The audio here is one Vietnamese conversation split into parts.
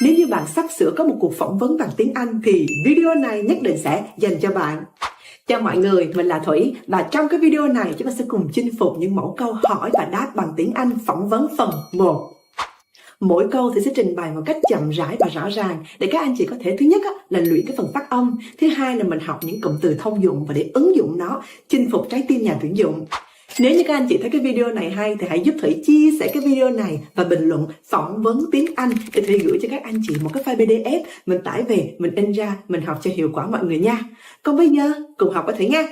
Nếu như bạn sắp sửa có một cuộc phỏng vấn bằng tiếng Anh thì video này nhất định sẽ dành cho bạn. Chào mọi người, mình là Thủy và trong cái video này chúng ta sẽ cùng chinh phục những mẫu câu hỏi và đáp bằng tiếng Anh phỏng vấn phần 1. Mỗi câu thì sẽ trình bày một cách chậm rãi và rõ ràng để các anh chị có thể thứ nhất là luyện cái phần phát âm, thứ hai là mình học những cụm từ thông dụng và để ứng dụng nó chinh phục trái tim nhà tuyển dụng. Nếu như các anh chị thấy cái video này hay thì hãy giúp Thủy chia sẻ cái video này và bình luận phỏng vấn tiếng Anh để Thủy gửi cho các anh chị một cái file PDF mình tải về, mình in ra, mình học cho hiệu quả mọi người nha. Còn bây giờ cùng học với Thủy nha.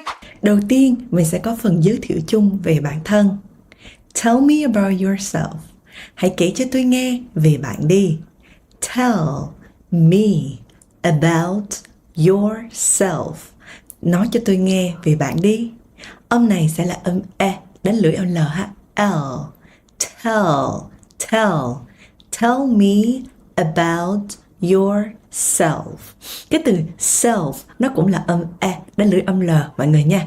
Đầu tiên mình sẽ có phần giới thiệu chung về bản thân. Tell me about yourself. Hãy kể cho tôi nghe về bạn đi. Tell me about yourself. Nói cho tôi nghe về bạn đi. Âm này sẽ là âm E, đánh lưỡi âm L ha. L. Tell me about yourself. Cái từ self nó cũng là âm E, đánh lưỡi âm L mọi người nha.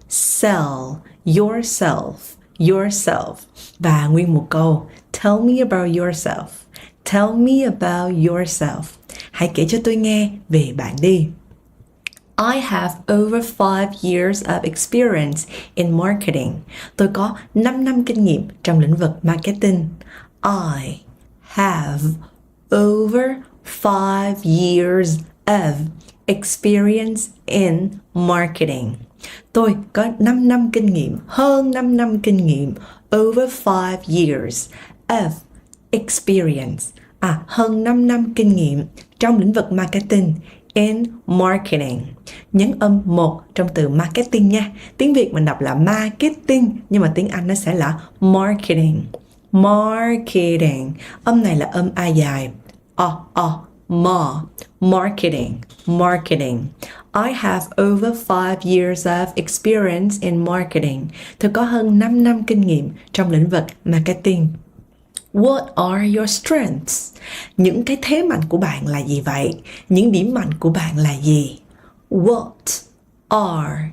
Self, yourself. Và nguyên một câu, tell me about yourself. Tell me about yourself. Hãy kể cho tôi nghe về bạn đi. I have over 5 years of experience in marketing. Tôi có 5 năm kinh nghiệm trong lĩnh vực marketing. I have over 5 years of experience in marketing. Tôi có 5 năm kinh nghiệm, hơn 5 năm kinh nghiệm, over 5 years of experience, hơn 5 năm kinh nghiệm trong lĩnh vực marketing, in marketing. Nhấn âm 1 trong từ marketing nha. Tiếng Việt mình đọc là marketing, nhưng mà tiếng Anh nó sẽ là marketing. Marketing. Âm này là âm A dài. Marketing. I have over 5 years of experience in marketing. Tôi có hơn 5 năm kinh nghiệm trong lĩnh vực marketing. What are your strengths? Những cái thế mạnh của bạn là gì vậy? Những điểm mạnh của bạn là gì? What are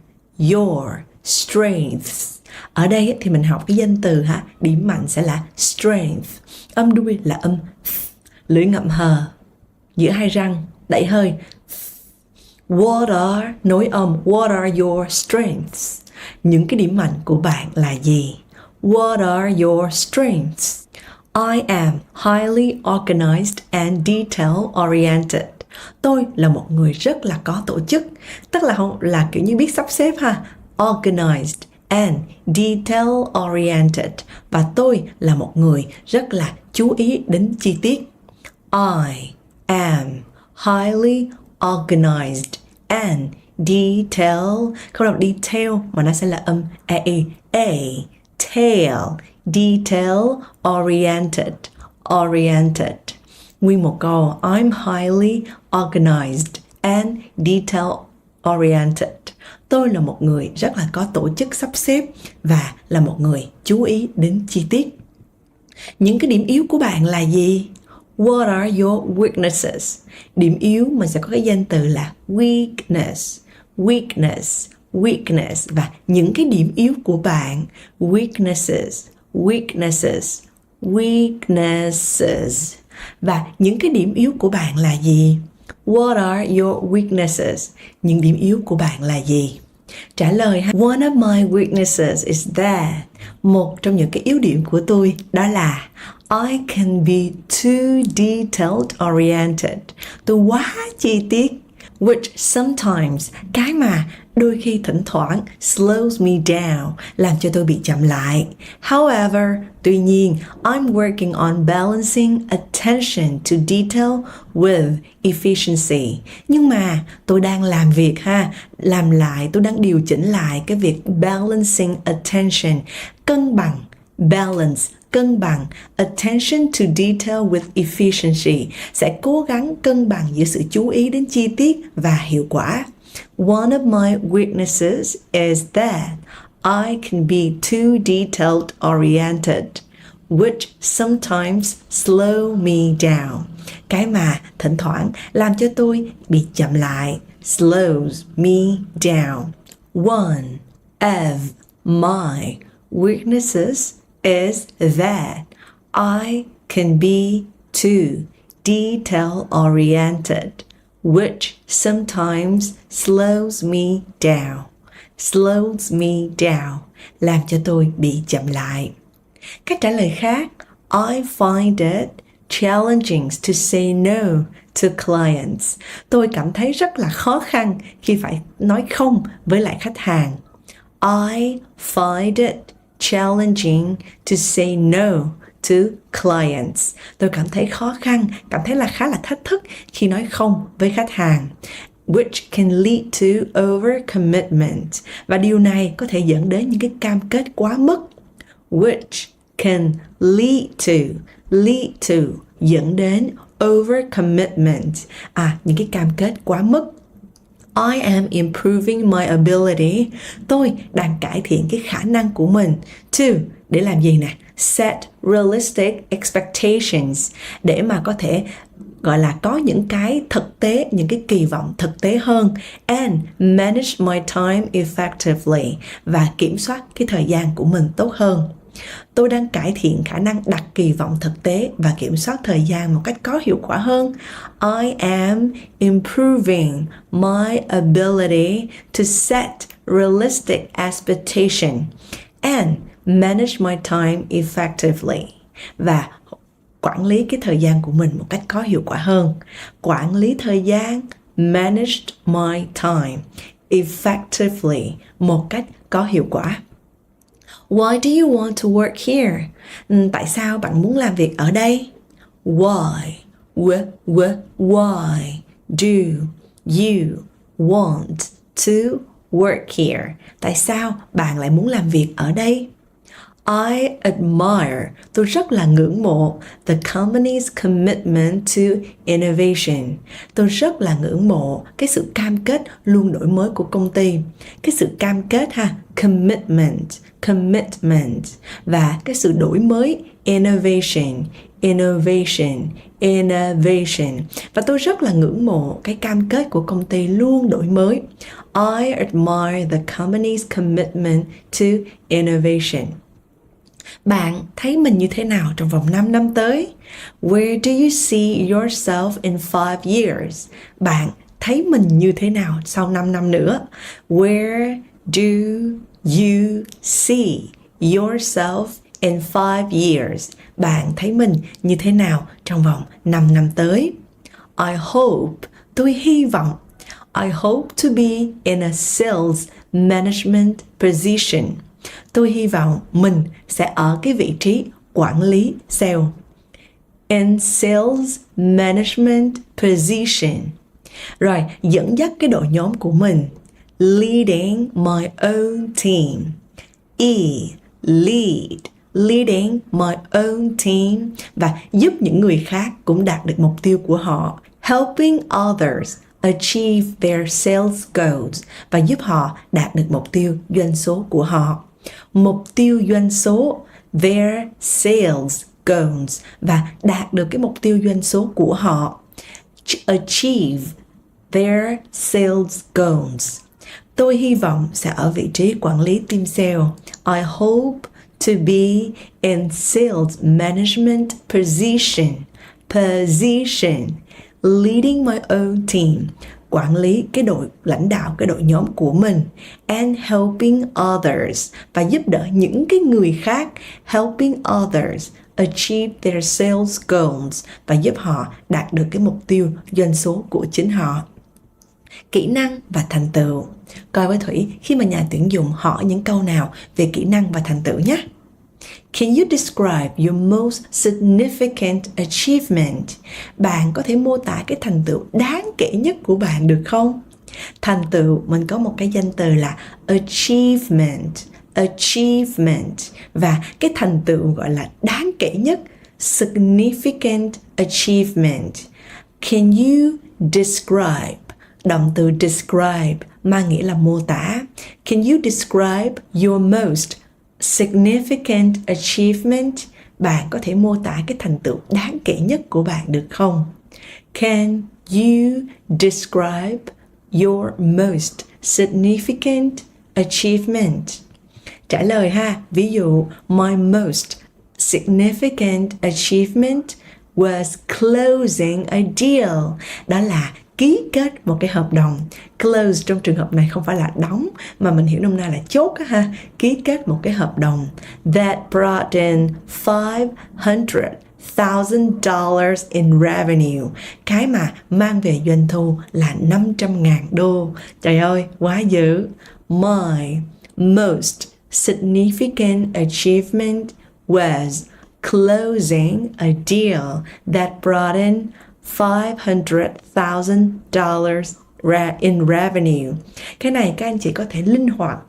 your strengths? Ở đây thì mình học cái danh từ ha. Điểm mạnh sẽ là strength. Âm đuôi là âm lưỡi ngậm hờ giữa hai răng, đẩy hơi. What are, nối âm, what are your strengths? Những cái điểm mạnh của bạn là gì? What are your strengths? I am highly organized and detail-oriented. Tôi là một người rất là có tổ chức, tức là kiểu như biết sắp xếp ha. Organized and detail-oriented. Và tôi là một người rất là chú ý đến chi tiết. I am highly organized and không đọc detail mà nó sẽ là âm detail-oriented. Nguyên một câu, I'm highly organized and detail-oriented. Tôi là một người rất là có tổ chức sắp xếp và là một người chú ý đến chi tiết. Những cái điểm yếu của bạn là gì? What are your weaknesses? Điểm yếu mình sẽ có cái danh từ là weakness. Và những cái điểm yếu của bạn, weaknesses. Và những cái điểm yếu của bạn là gì? What are your weaknesses? Những điểm yếu của bạn là gì? Trả lời ha. One of my weaknesses is that. Một trong những cái yếu điểm của tôi đó là I can be too detailed oriented. Tôi quá chi tiết. Which sometimes, cái mà đôi khi thỉnh thoảng slows me down, làm cho tôi bị chậm lại. However, tuy nhiên, I'm working on balancing attention to detail with efficiency. Nhưng mà tôi đang làm việc tôi đang điều chỉnh lại cái việc balancing attention, cân bằng attention to detail with efficiency, sẽ cố gắng cân bằng giữa sự chú ý đến chi tiết và hiệu quả. One of my weaknesses is that I can be too detailed oriented, which sometimes slow me down. Cái mà thỉnh thoảng làm cho tôi bị chậm lại, slows me down. One of my weaknesses is that I can be 2. Detail-oriented, which sometimes slows me down. Slows me down, làm cho tôi bị chậm lại. Cách trả lời khác, I find it challenging to say no to clients. Tôi cảm thấy rất là khó khăn khi phải nói không với lại khách hàng. I find it challenging to say no to clients. Tôi cảm thấy khó khăn, cảm thấy là khá là thách thức khi nói không với khách hàng. Which can lead to overcommitment. Và điều này có thể dẫn đến những cái cam kết quá mức. Which can lead to, dẫn đến overcommitment. Những cái cam kết quá mức. I am improving my ability. Tôi đang cải thiện cái khả năng của mình. To, để làm gì nè? Set realistic expectations. Để mà có thể gọi là có những cái thực tế, những cái kỳ vọng thực tế hơn. And manage my time effectively. Và kiểm soát cái thời gian của mình tốt hơn. Tôi đang cải thiện khả năng đặt kỳ vọng thực tế và kiểm soát thời gian một cách có hiệu quả hơn. I am improving my ability to set realistic expectation and manage my time effectively. Và quản lý cái thời gian của mình một cách có hiệu quả hơn. Quản lý thời gian, managed my time effectively, một cách có hiệu quả. Why do you want to work here? Tại sao bạn muốn làm việc ở đây? Why do you want to work here? Tại sao bạn lại muốn làm việc ở đây? I admire, tôi rất là ngưỡng mộ the company's commitment to innovation. Tôi rất là ngưỡng mộ cái sự cam kết luôn đổi mới của công ty. Cái sự cam kết commitment và cái sự đổi mới innovation. Và tôi rất là ngưỡng mộ cái cam kết của công ty luôn đổi mới. I admire the company's commitment to innovation. Bạn thấy mình như thế nào trong vòng 5 năm tới? Where do you see yourself in 5 years? Bạn thấy mình như thế nào sau 5 năm nữa? Where do you see yourself in 5 years? Bạn thấy mình như thế nào trong vòng 5 năm tới? I hope, tôi hy vọng. I hope to be in a sales management position. Tôi hy vọng mình sẽ ở cái vị trí quản lý sale. In sales management position. Rồi, dẫn dắt cái đội nhóm của mình. Leading my own team. Leading my own team. Và giúp những người khác cũng đạt được mục tiêu của họ. Helping others achieve their sales goals. Và giúp họ đạt được mục tiêu doanh số của họ. Mục tiêu doanh số, their sales goals, và đạt được cái mục tiêu doanh số của họ. Achieve their sales goals. Tôi hy vọng sẽ ở vị trí quản lý team sale. I hope to be in sales management position. Leading my own team. Quản lý cái đội, lãnh đạo cái đội nhóm của mình. And helping others. Và giúp đỡ những cái người khác. Helping others achieve their sales goals. Và giúp họ đạt được cái mục tiêu doanh số của chính họ. Kỹ năng và thành tựu. Coi với Thủy, khi mà nhà tuyển dụng hỏi những câu nào về kỹ năng và thành tựu nhé. Can you describe your most significant achievement? Bạn có thể mô tả cái thành tựu đáng kể nhất của bạn được không? Thành tựu mình có một cái danh từ là achievement. Và cái thành tựu gọi là đáng kể nhất, significant achievement. Can you describe? Động từ describe mang nghĩa là mô tả. Can you describe your most significant achievement? Bạn có thể mô tả cái thành tựu đáng kể nhất của bạn được không? Can you describe your most significant achievement? Trả lời ha, ví dụ my most significant achievement was closing a deal. Đó là ký kết một cái hợp đồng. Close trong trường hợp này không phải là đóng, mà mình hiểu nôm na là chốt á ha. Ký kết một cái hợp đồng. That brought in $500,000 in revenue. Cái mà mang về doanh thu là $500,000. Trời ơi, quá dữ. My most significant achievement was closing a deal that brought in $500,000 in revenue. Cái này các anh chị có thể linh hoạt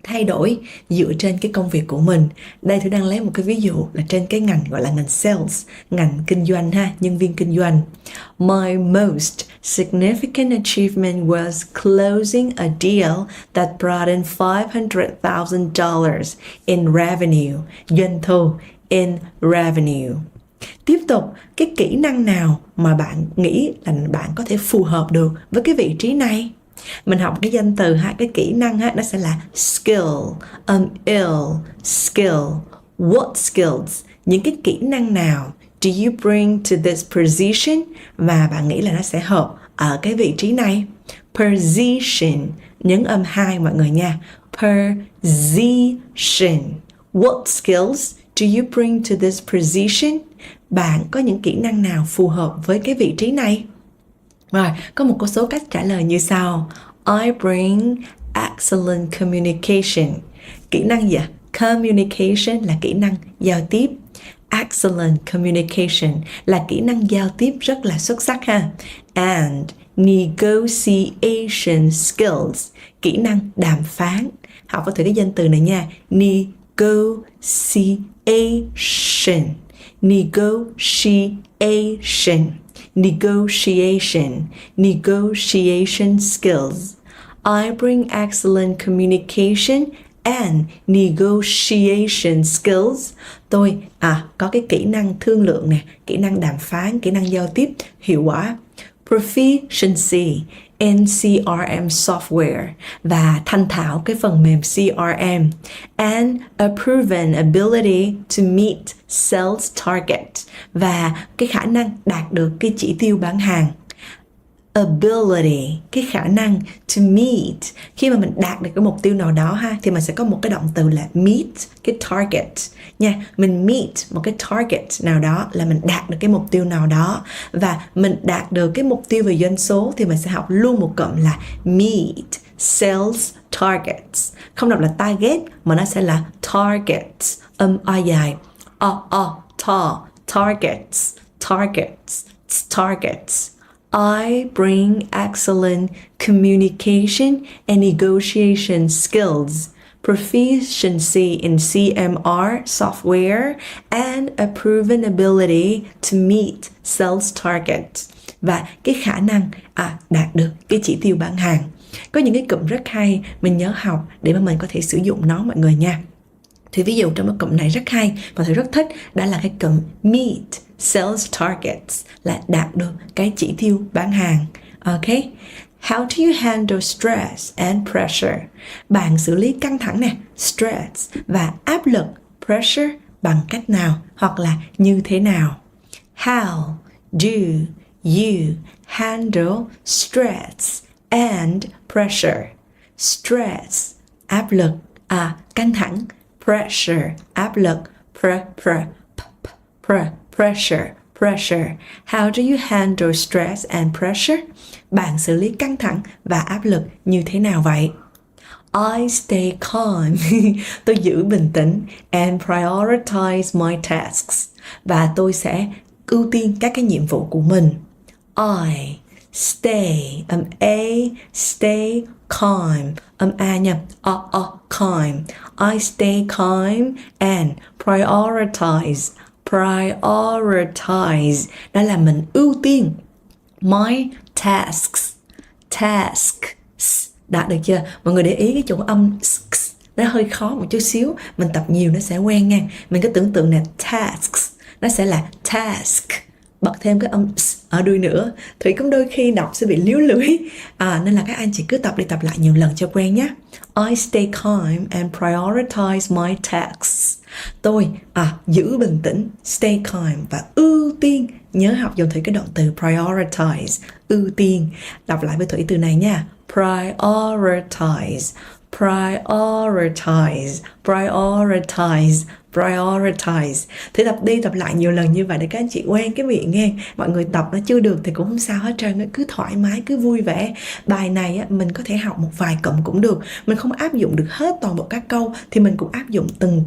thay đổi dựa trên cái công việc của mình. Đây tôi đang lấy một cái ví dụ là trên cái ngành gọi là ngành sales, ngành kinh doanh ha, nhân viên kinh doanh. My most significant achievement was closing a deal that brought in $500,000 in revenue. Doanh thu in revenue. Tiếp tục, cái kỹ năng nào mà bạn nghĩ là bạn có thể phù hợp được với cái vị trí này? Mình học cái danh từ ha, cái kỹ năng ha, nó sẽ là skill, skill. What skills? Những cái kỹ năng nào do you bring to this position mà bạn nghĩ là nó sẽ hợp ở cái vị trí này? Position, nhấn âm 2 mọi người nha. Position. What skills do you bring to this position? Bạn có những kỹ năng nào phù hợp với cái vị trí này? Rồi, có một số cách trả lời như sau. I bring excellent communication. Kỹ năng gì ạ? Communication là kỹ năng giao tiếp. Excellent communication là kỹ năng giao tiếp rất là xuất sắc ha. And negotiation skills, kỹ năng đàm phán. Học với thử cái danh từ này nha. Negotiation. Negotiation skills. I bring excellent communication and negotiation skills. Tôi có cái kỹ năng thương lượng nè, kỹ năng đàm phán, kỹ năng giao tiếp hiệu quả. Proficiency in CRM software, và thành thạo cái phần mềm CRM. And a proven ability to meet sales target, và cái khả năng đạt được cái chỉ tiêu bán hàng. Ability, cái khả năng to meet. Khi mà mình đạt được cái mục tiêu nào đó ha, thì mình sẽ có một cái động từ là meet cái target nha. Mình meet một cái target nào đó là mình đạt được cái mục tiêu nào đó, và mình đạt được cái mục tiêu về doanh số thì mình sẽ học luôn một cụm là meet sales targets. Không đọc là target mà nó sẽ là targets, âm a dài, targets, targets, targets. I bring excellent communication and negotiation skills, proficiency in CMR software, and a proven ability to meet sales targets. Và cái khả năng đạt được cái chỉ tiêu bán hàng. Có những cái cụm rất hay, mình nhớ học để mà mình có thể sử dụng nó mọi người nha. Thì ví dụ trong cái cụm này rất hay và tôi rất thích, đó là cái cụm meet sales targets, là đạt được cái chỉ tiêu bán hàng. Ok. How do you handle stress and pressure? Bạn xử lý căng thẳng nè, stress và áp lực, pressure, bằng cách nào hoặc là như thế nào? How do you handle stress and pressure? Stress, áp lực, căng thẳng, pressure, áp lực, pressure. How do you handle stress and pressure? Bạn xử lý căng thẳng và áp lực như thế nào vậy? I stay calm. Tôi giữ bình tĩnh and prioritize my tasks. Và tôi sẽ ưu tiên các cái nhiệm vụ của mình. I stay, stay calm, a nha, calm. I stay calm and prioritize, đó là mình ưu tiên my tasks, đã được chưa? Mọi người để ý cái chỗ âm nó hơi khó một chút xíu, mình tập nhiều nó sẽ quen nha. Mình cứ tưởng tượng là tasks, nó sẽ là task, bật thêm cái âm ở đuôi nữa. Thủy cũng đôi khi đọc sẽ bị líu lưỡi, nên là các anh chị cứ tập đi tập lại nhiều lần cho quen nhé. I stay calm and prioritize my tasks. Tôi giữ bình tĩnh, stay calm, và ưu tiên, nhớ học dùng Thủy cái động từ prioritize, ưu tiên. Đọc lại với Thủy từ này nha. Prioritize, prioritize, prioritize, prioritize. Thì tập đi tập lại nhiều lần như vậy để các anh chị quen cái miệng nghe. Mọi người tập nó chưa được thì cũng không sao hết trơn, cứ thoải mái, cứ vui vẻ. Bài này á, mình có thể học một vài cụm cũng được, mình không áp dụng được hết toàn bộ các câu thì mình cũng áp dụng từng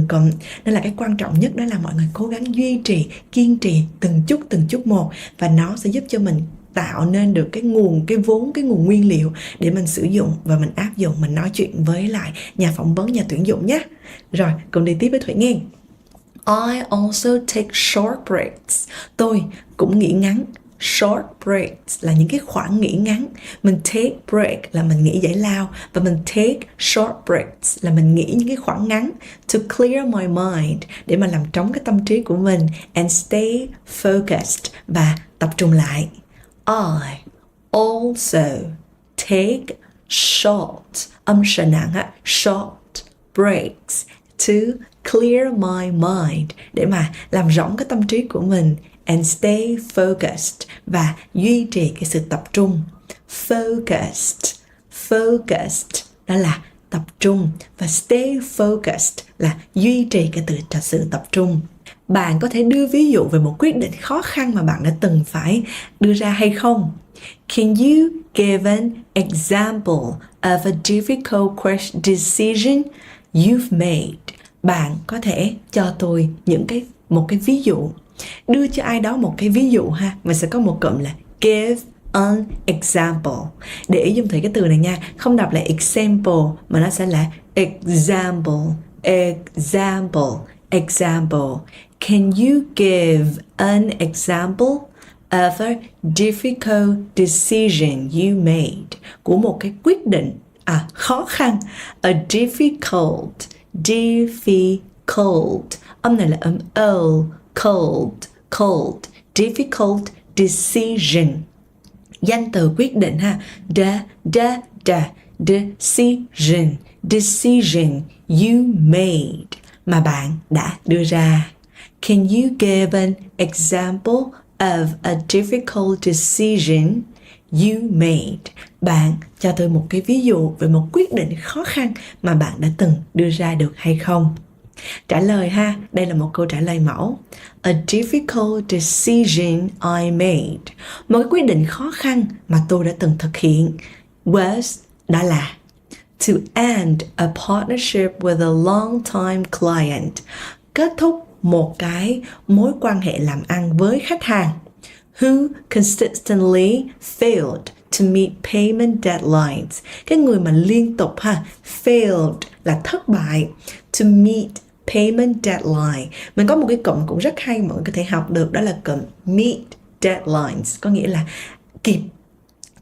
cụm. Nên là cái quan trọng nhất đó là mọi người cố gắng duy trì, kiên trì từng chút một, và nó sẽ giúp cho mình tạo nên được cái nguồn nguyên liệu để mình sử dụng và mình áp dụng, mình nói chuyện với lại nhà phỏng vấn, nhà tuyển dụng nhé. Rồi, cùng đi tiếp với Thủy nghe. I also take short breaks. Tôi cũng nghỉ ngắn. Short breaks là những cái khoảng nghỉ ngắn. Mình take break là mình nghỉ giải lao, và mình take short breaks là mình nghỉ những cái khoảng ngắn. To clear my mind, để mà làm trống cái tâm trí của mình. And stay focused, và tập trung lại. I also take short, âm sợ nặng short breaks to clear my mind, để mà làm rỗng cái tâm trí của mình. And stay focused, và duy trì cái sự tập trung. Focused, focused đó là tập trung, và stay focused là duy trì cái sự tập trung. Bạn có thể đưa ví dụ về một quyết định khó khăn mà bạn đã từng phải đưa ra hay không? Can you give an example of a difficult decision you've made? Bạn có thể cho tôi một cái ví dụ. Đưa cho ai đó một cái ví dụ ha. Mình sẽ có một cụm là give an example. Để ý dùng thử cái từ này nha. Không đọc là example mà nó sẽ là example, example, example. Can you give an example of a difficult decision you made? Của một cái quyết định khó khăn. A difficult, difficult. Âm này là âm o, cold, cold. Difficult decision. Danh từ quyết định ha. Decision, decision you made, mà bạn đã đưa ra. Can you give an example of a difficult decision you made? Bạn cho tôi một cái ví dụ về một quyết định khó khăn mà bạn đã từng đưa ra được hay không? Trả lời ha, đây là một câu trả lời mẫu. A difficult decision I made. Một cái quyết định khó khăn mà tôi đã từng thực hiện was, đó là to end a partnership with a long-time client. Kết thúc một cái mối quan hệ làm ăn với khách hàng who consistently failed to meet payment deadlines. Cái người mà liên tục failed là thất bại, to meet payment deadline. Mình có một cái cụm cũng rất hay mọi người có thể học được, đó là cụm meet deadlines, có nghĩa là kịp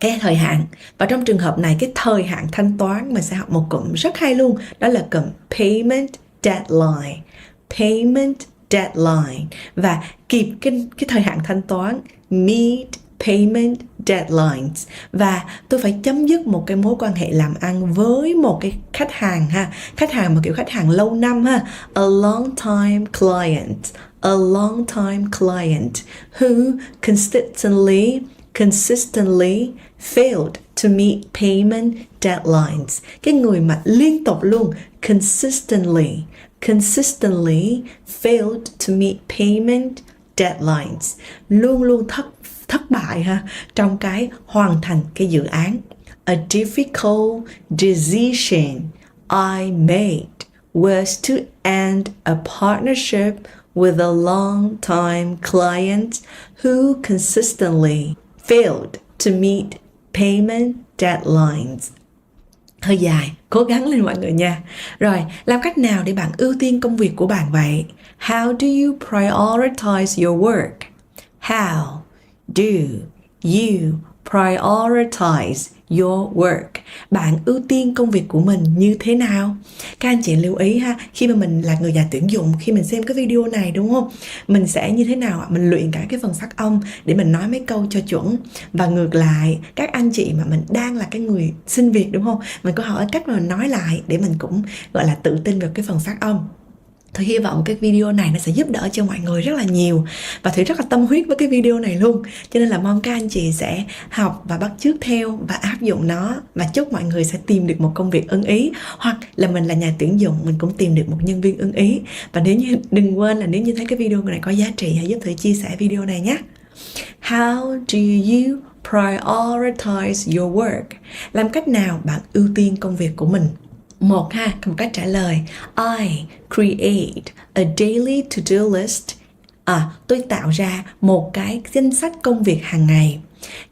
cái thời hạn. Và trong trường hợp này cái thời hạn thanh toán mình sẽ học một cụm rất hay luôn, đó là cụm payment deadline. Payment deadline, và kịp cái thời hạn thanh toán, meet payment deadlines. Và tôi phải chấm dứt một cái mối quan hệ làm ăn với một cái khách hàng khách hàng mà kiểu khách hàng lâu năm a long time client, a long time client who consistently failed to meet payment deadlines. Cái người mà liên tục luôn, consistently failed to meet payment deadlines, luôn luôn thất bại trong cái hoàn thành cái dự án. A difficult decision I made was to end a partnership with a long-time client who consistently failed to meet payment deadlines. Hơi dài, cố gắng lên mọi người nha. Rồi, làm cách nào để bạn ưu tiên công việc của bạn vậy? How do you prioritize your work? How do you prioritize your work? Bạn ưu tiên công việc của mình như thế nào? Các anh chị lưu ý ha, khi mà mình là người nhà tuyển dụng, khi mình xem cái video này đúng không? Mình sẽ như thế nào ạ? Mình luyện cả cái phần phát âm để mình nói mấy câu cho chuẩn. Và ngược lại, các anh chị mà mình đang là cái người xin việc đúng không? Mình có hỏi cách mà mình nói lại để mình cũng gọi là tự tin vào cái phần phát âm. Tôi hy vọng cái video này nó sẽ giúp đỡ cho mọi người rất là nhiều. Và Thủy rất là tâm huyết với cái video này luôn. Cho nên là mong các anh chị sẽ học và bắt chước theo và áp dụng nó. Và chúc mọi người sẽ tìm được một công việc ưng ý. Hoặc là mình là nhà tuyển dụng, mình cũng tìm được một nhân viên ưng ý. Và đừng quên là nếu như thấy cái video này có giá trị, hãy giúp Thủy chia sẻ video này nhé. How do you prioritize your work? Làm cách nào bạn ưu tiên công việc của mình? Một cách trả lời. I create a daily to-do list. Tôi tạo ra một cái danh sách công việc hàng ngày.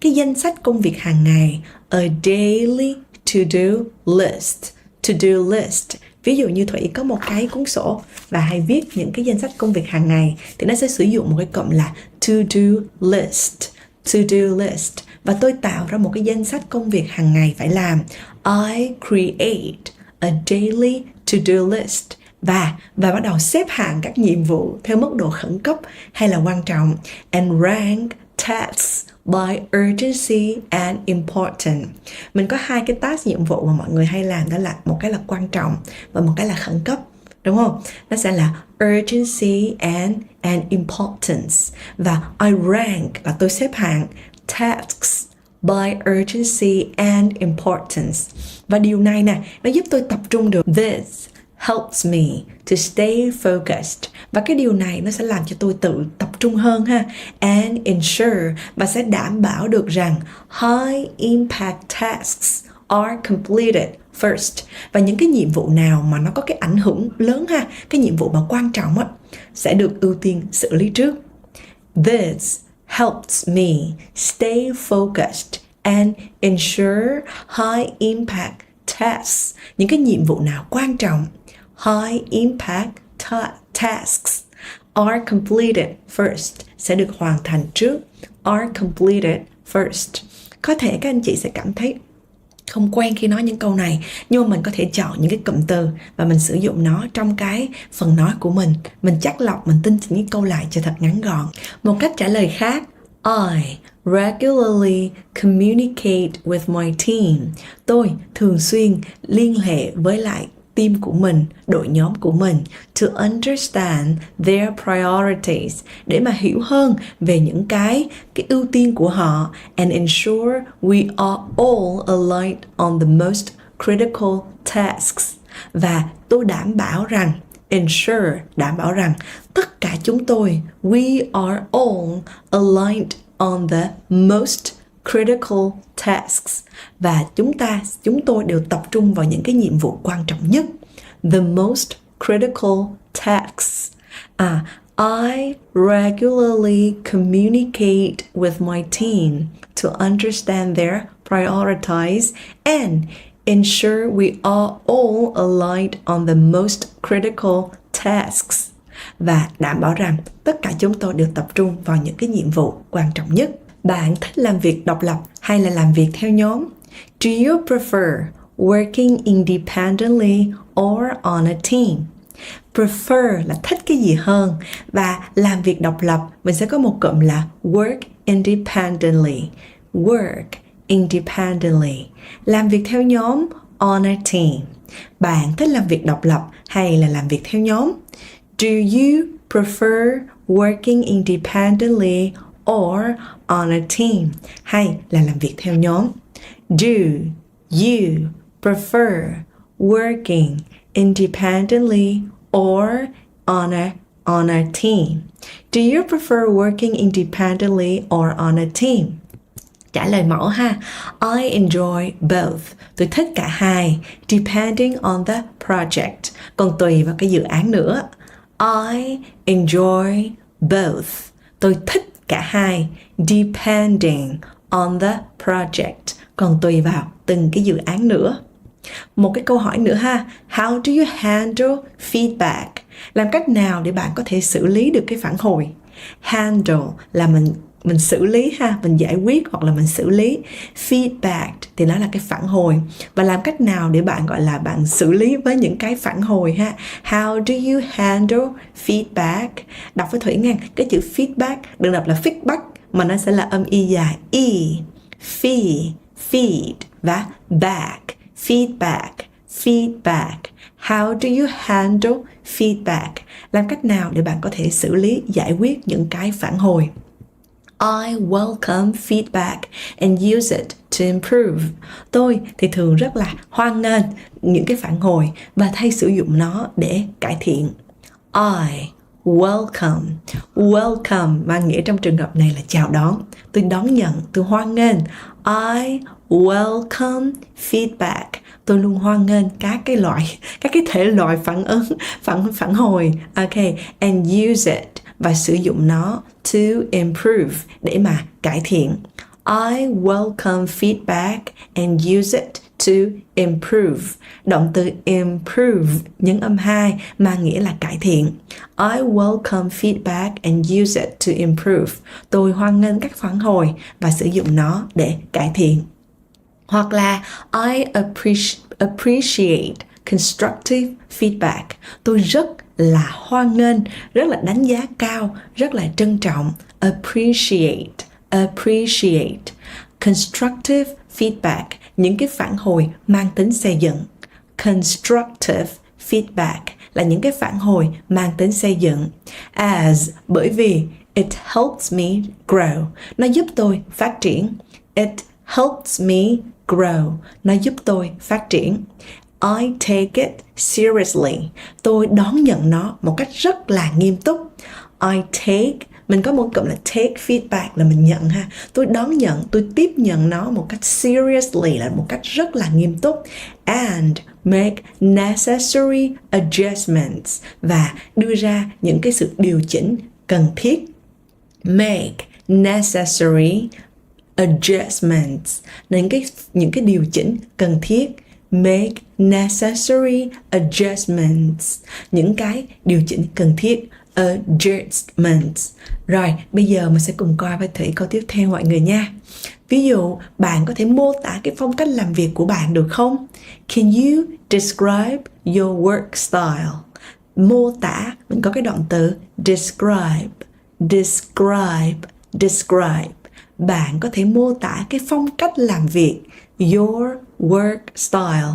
Cái danh sách công việc hàng ngày. A daily to-do list. To-do list. Ví dụ như Thủy có một cái cuốn sổ và hay viết những cái danh sách công việc hàng ngày thì nó sẽ sử dụng một cái cụm là to-do list. To-do list. Và tôi tạo ra một cái danh sách công việc hàng ngày phải làm. I create a daily to-do list. Và bắt đầu xếp hạng các nhiệm vụ theo mức độ khẩn cấp hay là quan trọng. And rank tasks by urgency and important. Mình có hai cái task nhiệm vụ mà mọi người hay làm, đó là một cái là quan trọng và một cái là khẩn cấp, đúng không? Nó sẽ là urgency and importance. Và I rank là tôi xếp hạng tasks by urgency and importance. Và điều này nè, nó giúp tôi tập trung được. This helps me to stay focused. Và cái điều này nó sẽ làm cho tôi tự tập trung hơn ha. And ensure, và sẽ đảm bảo được rằng high impact tasks are completed first. Và những cái nhiệm vụ nào mà nó có cái ảnh hưởng lớn ha, cái nhiệm vụ mà quan trọng á, sẽ được ưu tiên xử lý trước. This helps me stay focused and ensure high impact tasks. Những cái nhiệm vụ nào quan trọng, high impact tasks are completed first, sẽ được hoàn thành trước. Are completed first. Có thể các anh chị sẽ cảm thấy không quen khi nói những câu này, nhưng mà mình có thể chọn những cái cụm từ và mình sử dụng nó trong cái phần nói của mình. Mình chắt lọc, mình tinh chỉnh cái câu lại cho thật ngắn gọn. Một cách trả lời khác. I regularly communicate with my team. Tôi thường xuyên liên hệ với lại team của mình, đội nhóm của mình, to understand their priorities, để mà hiểu hơn về những cái ưu tiên của họ, and ensure we are all aligned on the most critical tasks. Và tôi đảm bảo rằng, ensure, đảm bảo rằng tất cả chúng tôi, we are all aligned on the most critical tasks. Và chúng tôi đều tập trung vào những cái nhiệm vụ quan trọng nhất. The most critical tasks. I regularly communicate with my team to understand their priorities and ensure we are all aligned on the most critical tasks. Và đảm bảo rằng tất cả chúng tôi đều tập trung vào những cái nhiệm vụ quan trọng nhất. Bạn thích làm việc độc lập hay là làm việc theo nhóm? Do you prefer working independently or on a team? Prefer là thích cái gì hơn, và làm việc độc lập mình sẽ có một cụm là work independently. Work independently. Làm việc theo nhóm, on a team. Bạn thích làm việc độc lập hay là làm việc theo nhóm? Do you prefer working independently or on a team? Hay là làm việc theo nhóm? Do you prefer working independently or on a team? Do you prefer working independently or on a team? Trả lời mẫu ha. I enjoy both. Tôi thích cả hai. Depending on the project. Còn tùy vào cái dự án nữa. I enjoy both. Tôi thích cả hai. Depending on the project. Còn tùy vào từng cái dự án nữa. Một cái câu hỏi nữa ha. How do you handle feedback? Làm cách nào để bạn có thể xử lý được cái phản hồi? Handle là mình xử lý ha, mình giải quyết hoặc là mình xử lý. Feedback thì nó là cái phản hồi. Và làm cách nào để bạn gọi là bạn xử lý với những cái phản hồi ha? How do you handle feedback? Đọc với Thủy nha, cái chữ feedback đừng đọc là feedback mà nó sẽ là âm y dài e. Feed và back. Feedback. How do you handle feedback? Làm cách nào để bạn có thể xử lý, giải quyết những cái phản hồi? I welcome feedback and use it to improve. Tôi thì thường rất là hoan nghênh những cái phản hồi và thay sử dụng nó để cải thiện. I welcome mang nghĩa trong trường hợp này là chào đón. Tôi đón nhận, tôi hoan nghênh. I welcome feedback. Tôi luôn hoan nghênh các cái thể loại phản hồi. Okay, and use it và sử dụng nó to improve để mà cải thiện. I welcome feedback and use it to improve. Động từ improve nhấn âm 2 mang nghĩa là cải thiện. I welcome feedback and use it to improve. Tôi hoan nghênh các phản hồi và sử dụng nó để cải thiện. Hoặc là I appreciate constructive feedback. Tôi rất là hoan nghênh, rất là đánh giá cao, rất là trân trọng. Appreciate. Constructive feedback, những cái phản hồi mang tính xây dựng. Constructive feedback là những cái phản hồi mang tính xây dựng. As, bởi vì it helps me grow, nó giúp tôi phát triển. It helps me grow, nó giúp tôi phát triển. I take it seriously, tôi đón nhận nó một cách rất là nghiêm túc. I take, mình có một cụm là take feedback là mình nhận ha. Tôi đón nhận, tôi tiếp nhận nó một cách seriously là một cách rất là nghiêm túc. And make necessary adjustments, và đưa ra những cái sự điều chỉnh cần thiết. Make necessary adjustments, những cái điều chỉnh cần thiết. Make necessary adjustments, những cái điều chỉnh cần thiết. Adjustments. Rồi, bây giờ mình sẽ cùng coi với Thủy câu tiếp theo mọi người nha. Ví dụ, bạn có thể mô tả cái phong cách làm việc của bạn được không? Can you describe your work style? Mô tả, mình có cái động từ describe. Bạn có thể mô tả cái phong cách làm việc. Your work style.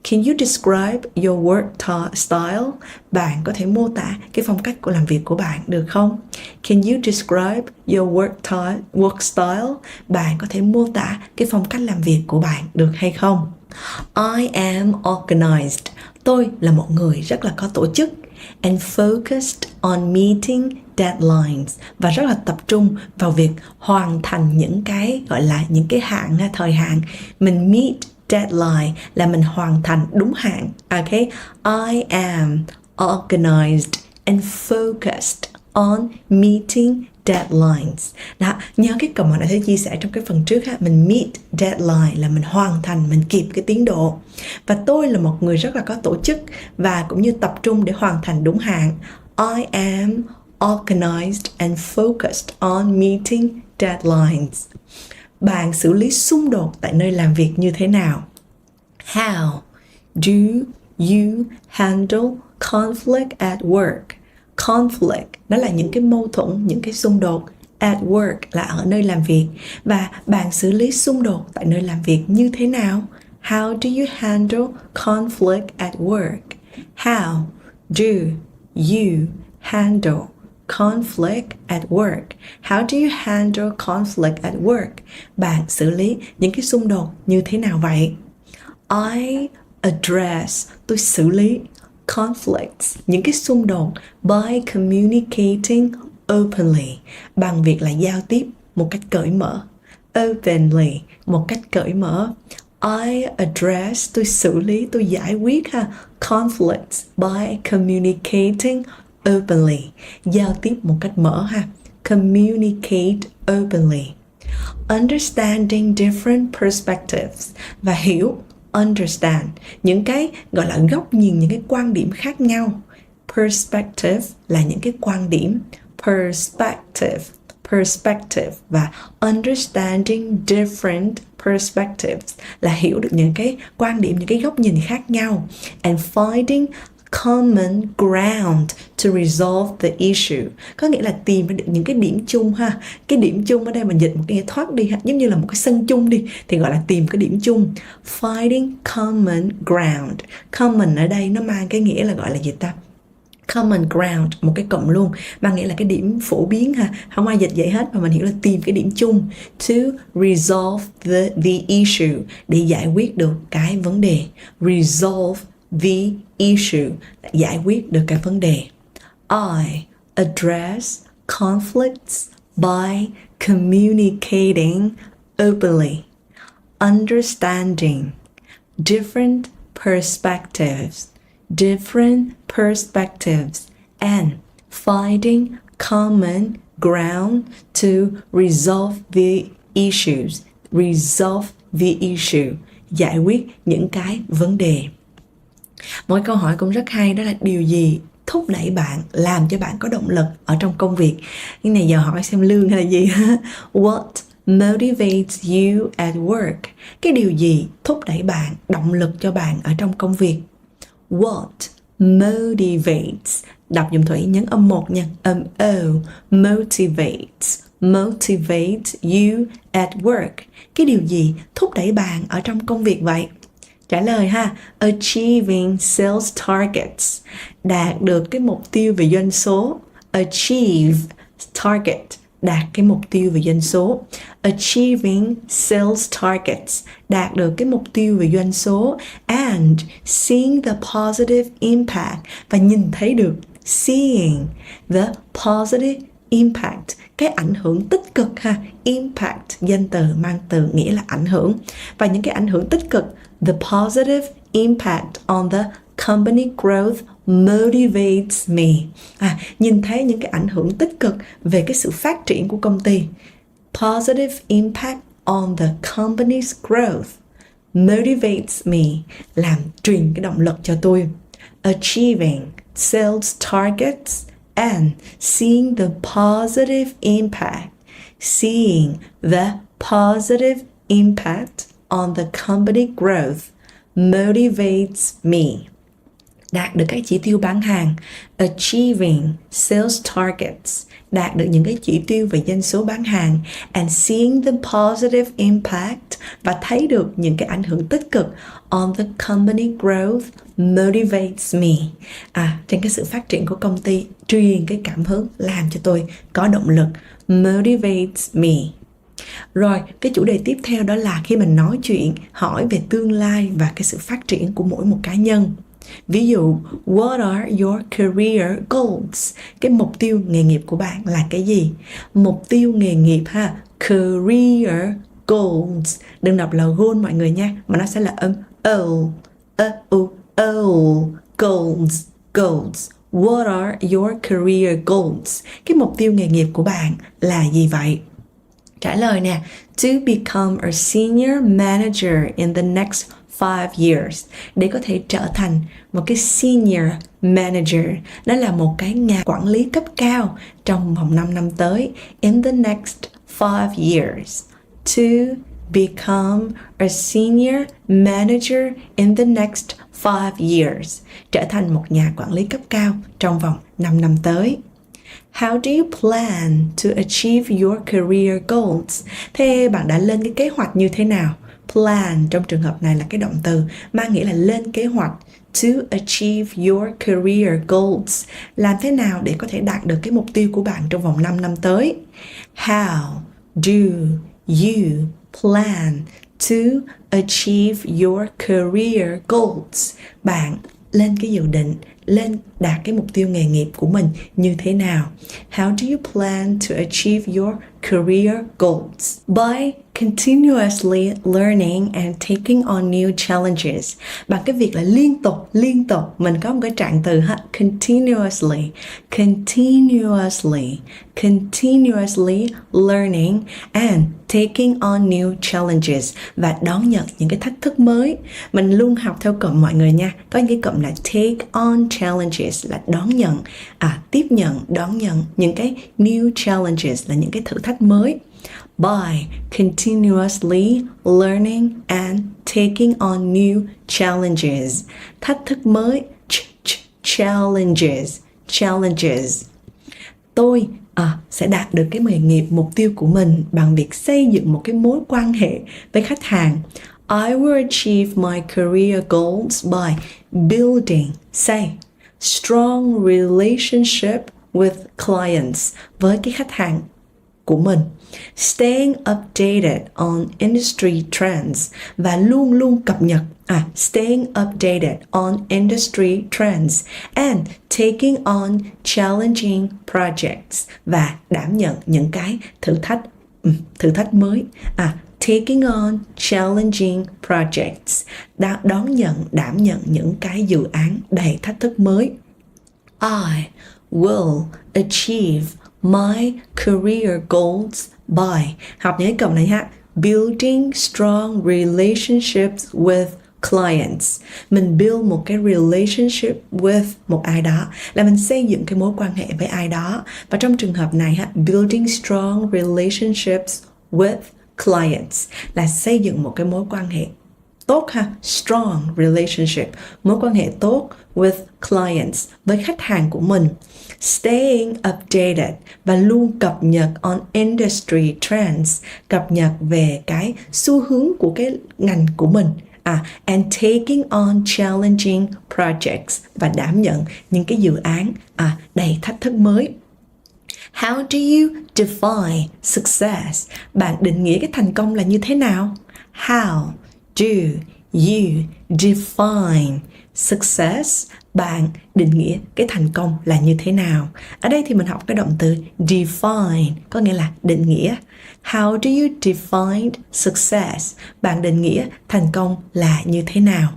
Can you describe your work style? Bạn có thể mô tả cái phong cách của làm việc của bạn được không? Can you describe your work style? Bạn có thể mô tả cái phong cách làm việc của bạn được hay không? I am organized. Tôi là một người rất là có tổ chức. And focused on meeting deadlines, và rất là tập trung vào việc hoàn thành những cái gọi là những cái hạn, thời hạn. Mình meet deadline là mình hoàn thành đúng hạn. Okay, I am organized and focused on meeting deadlines. Đó, nhớ cái câu mà đã thấy chia sẻ trong cái phần trước ha, mình meet deadline là mình hoàn thành, mình kịp cái tiến độ. Và tôi là một người rất là có tổ chức và cũng như tập trung để hoàn thành đúng hạn. I am organized and focused on meeting deadlines. Bạn xử lý xung đột tại nơi làm việc như thế nào? How do you handle conflict at work? Conflict, đó là những cái mâu thuẫn, những cái xung đột. At work là ở nơi làm việc. Và bạn xử lý xung đột tại nơi làm việc như thế nào? How do you handle conflict at work? How do you handle conflict at work? How do you handle conflict at work? Bạn xử lý những cái xung đột như thế nào vậy? I address, tôi xử lý conflicts, những cái xung đột by communicating openly, bằng việc là giao tiếp một cách cởi mở. Openly, một cách cởi mở. I address, tôi xử lý, tôi giải quyết conflicts by communicating openly, giao tiếp một cách mở communicate openly. Understanding different perspectives, và hiểu, understand, những cái gọi là góc nhìn, những cái quan điểm khác nhau. Perspective là những cái quan điểm. perspective và understanding different perspectives là hiểu được những cái quan điểm, những cái góc nhìn khác nhau. And finding common ground to resolve the issue, có nghĩa là tìm được những cái điểm chung ha. Cái điểm chung ở đây mình dịch một cái nghĩa thoát đi ha, giống như là một cái sân chung đi thì gọi là tìm cái điểm chung. Finding common ground. Common ở đây nó mang cái nghĩa là gọi là gì ta? Common ground, một cái cụm luôn, mang nghĩa là cái điểm phổ biến ha, không ai dịch vậy hết mà mình hiểu là tìm cái điểm chung. To resolve the issue, để giải quyết được cái vấn đề. Resolve the issue, giải quyết được cái vấn đề. I address conflicts by communicating openly, understanding different perspectives, and finding common ground to resolve the issues. Resolve the issue, giải quyết những cái vấn đề. Mỗi câu hỏi cũng rất hay, đó là điều gì thúc đẩy bạn, làm cho bạn có động lực ở trong công việc. Cái này giờ hỏi xem lương hay là gì. What motivates you at work? Cái điều gì thúc đẩy bạn, động lực cho bạn ở trong công việc? What motivates, đọc dùm Thủy nhấn âm 1 nha, âm O, motivates you at work. Cái điều gì thúc đẩy bạn ở trong công việc vậy? Trả lời ha, achieving sales targets, đạt được cái mục tiêu về doanh số. Achieve target, đạt cái mục tiêu về doanh số. Achieving sales targets, đạt được cái mục tiêu về doanh số. And seeing the positive impact, và nhìn thấy được, seeing the positive impact, cái ảnh hưởng tích cực ha. Impact, danh từ mang từ nghĩa là ảnh hưởng. Và những cái ảnh hưởng tích cực, the positive impact on the company growth motivates me. Nhìn thấy những cái ảnh hưởng tích cực về cái sự phát triển của công ty. Positive impact on the company's growth motivates me, làm truyền cái động lực cho tôi. Achieving sales targets and seeing the positive impact. Seeing the positive impact on the company growth motivates me. Đạt được các chỉ tiêu bán hàng. Achieving sales targets, đạt được những cái chỉ tiêu về doanh số bán hàng. And seeing the positive impact, và thấy được những cái ảnh hưởng tích cực on the company growth motivates me. Trên cái sự phát triển của công ty, truyền cái cảm hứng, làm cho tôi có động lực. Motivates me. Rồi, cái chủ đề tiếp theo đó là khi mình nói chuyện, hỏi về tương lai và cái sự phát triển của mỗi một cá nhân. Ví dụ, what are your career goals? Cái mục tiêu nghề nghiệp của bạn là cái gì? Mục tiêu nghề nghiệp ha, career goals. Đừng đọc là goal mọi người nha, mà nó sẽ là âm goals. What are your career goals? Cái mục tiêu nghề nghiệp của bạn là gì vậy? Trả lời nè, to become a senior manager in the next 5 years, để có thể trở thành một cái senior manager, đó là một cái nhà quản lý cấp cao trong vòng 5 năm tới. In the next 5 years. To become a senior manager in the next 5 years, trở thành một nhà quản lý cấp cao trong vòng 5 năm tới. How do you plan to achieve your career goals? Thế bạn đã lên cái kế hoạch như thế nào? Plan trong trường hợp này là cái động từ mang nghĩa là lên kế hoạch. To achieve your career goals, làm thế nào để có thể đạt được cái mục tiêu của bạn trong vòng 5 năm tới? How do you plan to achieve your career goals? Bạn lên cái dự định, lên đạt cái mục tiêu nghề nghiệp của mình như thế nào? How do you plan to achieve your career goals? By continuously learning and taking on new challenges. Bằng cái việc là liên tục mình có một cái trạng từ ha, continuously learning and taking on new challenges, và đón nhận những cái thách thức mới. Mình luôn học theo cụm mọi người nha. Có những cái cụm là take on challenges là đón nhận, tiếp nhận, đón nhận những cái new challenges là những cái thử thách mới. By continuously learning and taking on new challenges. Thách thức mới, challenges. Tôi sẽ đạt được cái nghề nghiệp mục tiêu của mình bằng việc xây dựng một cái mối quan hệ với khách hàng. I will achieve my career goals by building, strong relationship with clients, với cái khách hàng của mình. Staying updated on industry trends, và luôn luôn cập nhật, staying updated on industry trends and taking on challenging projects, và đảm nhận những cái thử thách mới. Taking on challenging projects, đảm nhận những cái dự án đầy thách thức mới. I will achieve my career goals by, học những cái cụm này ha, building strong relationships with clients. Mình build một cái relationship with một ai đó, là mình xây dựng cái mối quan hệ với ai đó. Và trong trường hợp này ha, building strong relationships with clients là xây dựng một cái mối quan hệ tốt ha, strong relationship, mối quan hệ tốt with clients, với khách hàng của mình. Staying updated, và luôn cập nhật on industry trends, cập nhật về cái xu hướng của cái ngành của mình. And taking on challenging projects, và đảm nhận những cái dự án đầy thách thức mới. How do you define success? Bạn định nghĩa cái thành công là như thế nào? How do you define success? Bạn định nghĩa cái thành công là như thế nào? Ở đây thì mình học cái động từ define, có nghĩa là định nghĩa. How do you define success? Bạn định nghĩa thành công là như thế nào?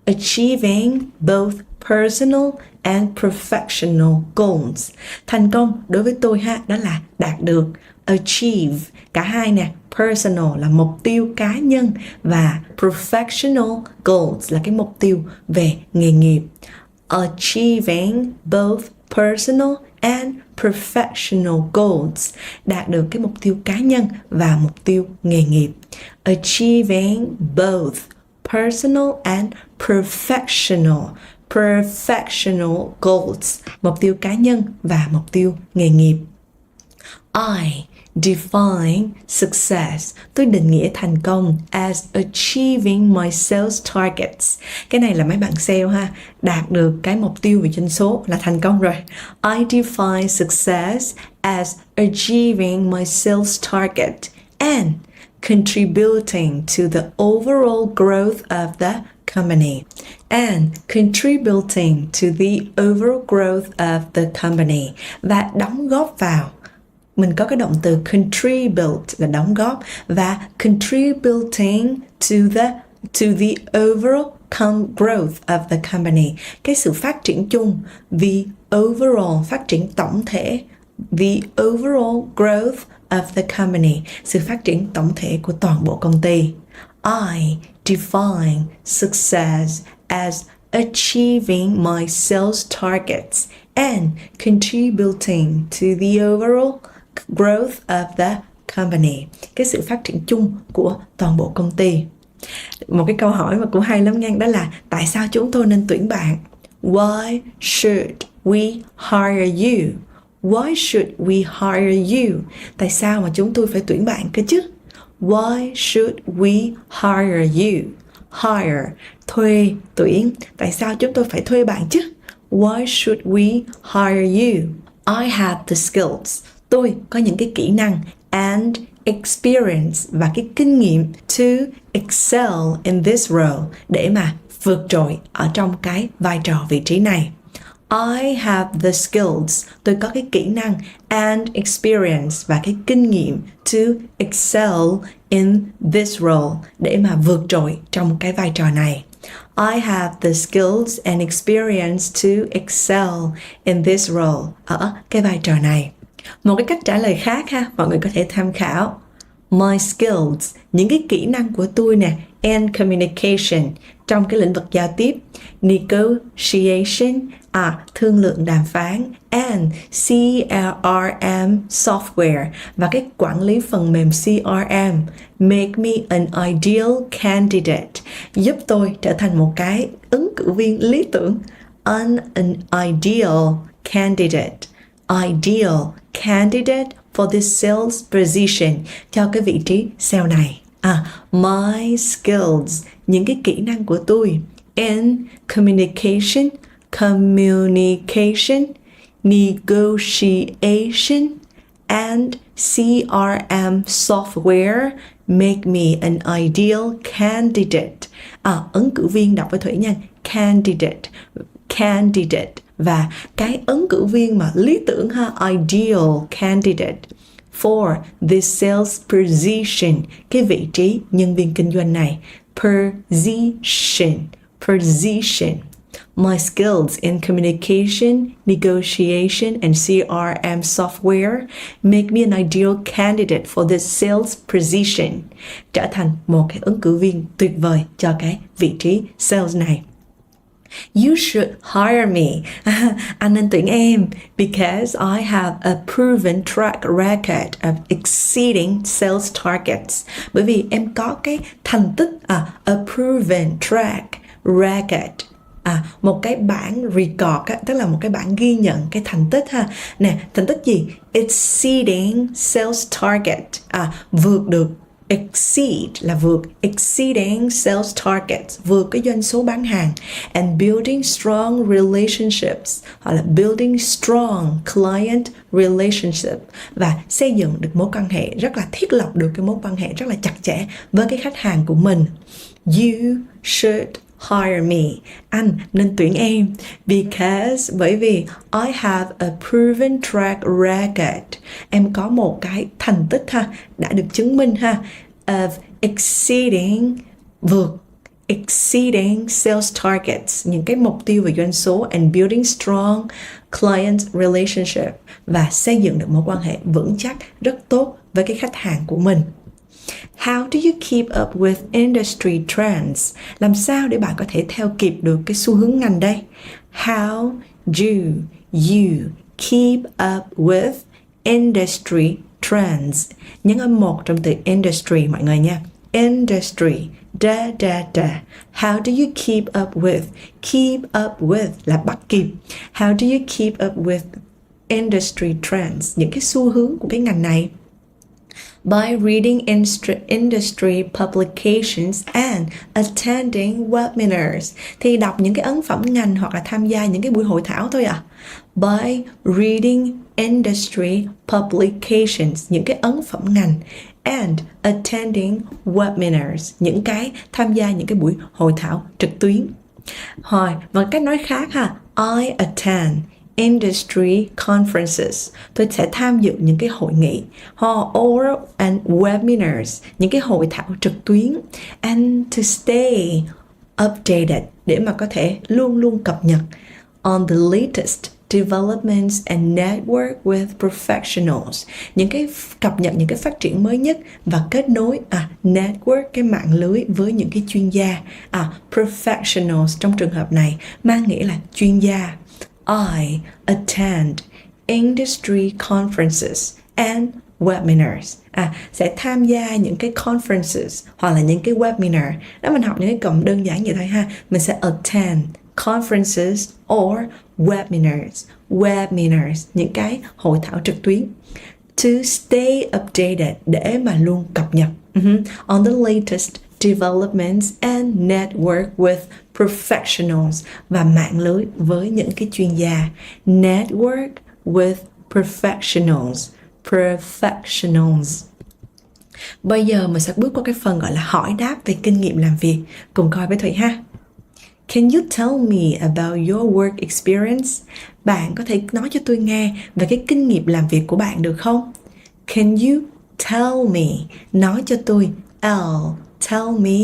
Achieving both personal and professional goals. Thành công đối với tôi đó là đạt được. Achieve, cả hai nè. Personal là mục tiêu cá nhân, và professional goals là cái mục tiêu về nghề nghiệp. Achieving both personal and professional goals, đạt được cái mục tiêu cá nhân và mục tiêu nghề nghiệp. Achieving both personal and professional goals, mục tiêu cá nhân và mục tiêu nghề nghiệp. I define success, tôi định nghĩa thành công as achieving my sales targets. Cái này là mấy bạn sale ha, đạt được cái mục tiêu về doanh số là thành công rồi. I define success as achieving my sales target and contributing to the overall growth of the company. And contributing to the overall growth of the company, và đóng góp vào. Mình có cái động từ contribute là đóng góp, và contributing to the overall growth of the company, cái sự phát triển chung, the overall, phát triển tổng thể, the overall growth of the company, sự phát triển tổng thể của toàn bộ công ty. I define success as achieving my sales targets and contributing to the overall growth of the company, cái sự phát triển chung của toàn bộ công ty. Một cái câu hỏi mà cũng hay lắm nha, đó là tại sao chúng tôi nên tuyển bạn? Why should we hire you? Why should we hire you? Tại sao mà chúng tôi phải tuyển bạn cơ chứ? Why should we hire you? Hire, thuê, tuyển. Tại sao chúng tôi phải thuê bạn chứ? Why should we hire you? I have the skills. Tôi có những cái kỹ năng and experience, và cái kinh nghiệm to excel in this role, để mà vượt trội ở trong cái vai trò vị trí này. I have the skills, tôi có cái kỹ năng and experience và cái kinh nghiệm to excel in this role, để mà vượt trội trong cái vai trò này. I have the skills and experience to excel in this role, ở cái vai trò này. Một cái cách trả lời khác ha, mọi người có thể tham khảo. My skills, những cái kỹ năng của tôi nè, and communication, trong cái lĩnh vực giao tiếp, negotiation, thương lượng đàm phán, and CRM software, và cái quản lý phần mềm CRM, make me an ideal candidate, giúp tôi trở thành một cái ứng cử viên lý tưởng. An ideal candidate, ideal candidate for this sales position, cho cái vị trí sale này. My skills, những cái kỹ năng của tôi, in communication, negotiation, and CRM software make me an ideal candidate. Ứng cử viên đọc với Thủy nha, candidate, và cái ứng cử viên mà lý tưởng ha, ideal candidate for this sales position, cái vị trí nhân viên kinh doanh này. Position. My skills in communication, negotiation, and CRM software make me an ideal candidate for this sales position. Trở thành một cái ứng cử viên tuyệt vời cho cái vị trí sales này. You should hire me. Anh nên tuyển em because I have a proven track record of exceeding sales targets. Bởi vì em có cái thành tích, a proven track record. Một cái bảng record tức là một cái bảng ghi nhận cái thành tích ha. Nè, thành tích gì? Exceeding sales target. Vượt được. Exceed là vượt, exceeding sales targets, vượt cái doanh số bán hàng, and building strong relationships, hoặc là building strong client relationship, và xây dựng được mối quan hệ rất là thiết lập được cái mối quan hệ rất là chặt chẽ với cái khách hàng của mình. You should hire me. Anh nên tuyển em because, bởi vì I have a proven track record. Em có một cái thành tích ha, đã được chứng minh ha, of exceeding sales targets, những cái mục tiêu về doanh số, and building strong client relationship, và xây dựng được mối quan hệ vững chắc rất tốt với cái khách hàng của mình. How do you keep up with industry trends? Làm sao để bạn có thể theo kịp được cái xu hướng ngành đây? How do you keep up with industry trends? Nhấn âm 1 trong từ industry mọi người nha. Industry. How do you keep up with? Keep up with là bắt kịp. How do you keep up with industry trends? Những cái xu hướng của cái ngành này. By reading industry publications and attending webinars. Thì đọc những cái ấn phẩm ngành hoặc là tham gia những cái buổi hội thảo thôi à. By reading industry publications, những cái ấn phẩm ngành, and attending webinars, những cái tham gia những cái buổi hội thảo trực tuyến. Rồi, và cách nói khác ha, I attend industry conferences. Tôi sẽ tham dự những cái hội nghị, or and webinars, những cái hội thảo trực tuyến, and to stay updated, để mà có thể luôn luôn cập nhật on the latest developments and network with professionals, những cái cập nhật những cái phát triển mới nhất và kết nối network, cái mạng lưới với những cái chuyên gia. Professionals trong trường hợp này mang nghĩa là chuyên gia. I attend industry conferences and webinars. Sẽ tham gia những cái conferences hoặc là những cái webinar. Đó, mình học những cái cụm đơn giản vậy thôi ha. Mình sẽ attend conferences or webinars. Webinars, những cái hội thảo trực tuyến. To stay updated, để mà luôn cập nhật on the latest developments and network with professionals, và mạng lưới với những cái chuyên gia. Network with professionals. Bây giờ mình sẽ bước qua cái phần gọi là hỏi đáp về kinh nghiệm làm việc. Cùng coi với Thủy ha. Can you tell me about your work experience? Bạn có thể nói cho tôi nghe về cái kinh nghiệm làm việc của bạn được không? Can you tell me? Nói cho tôi. Tell me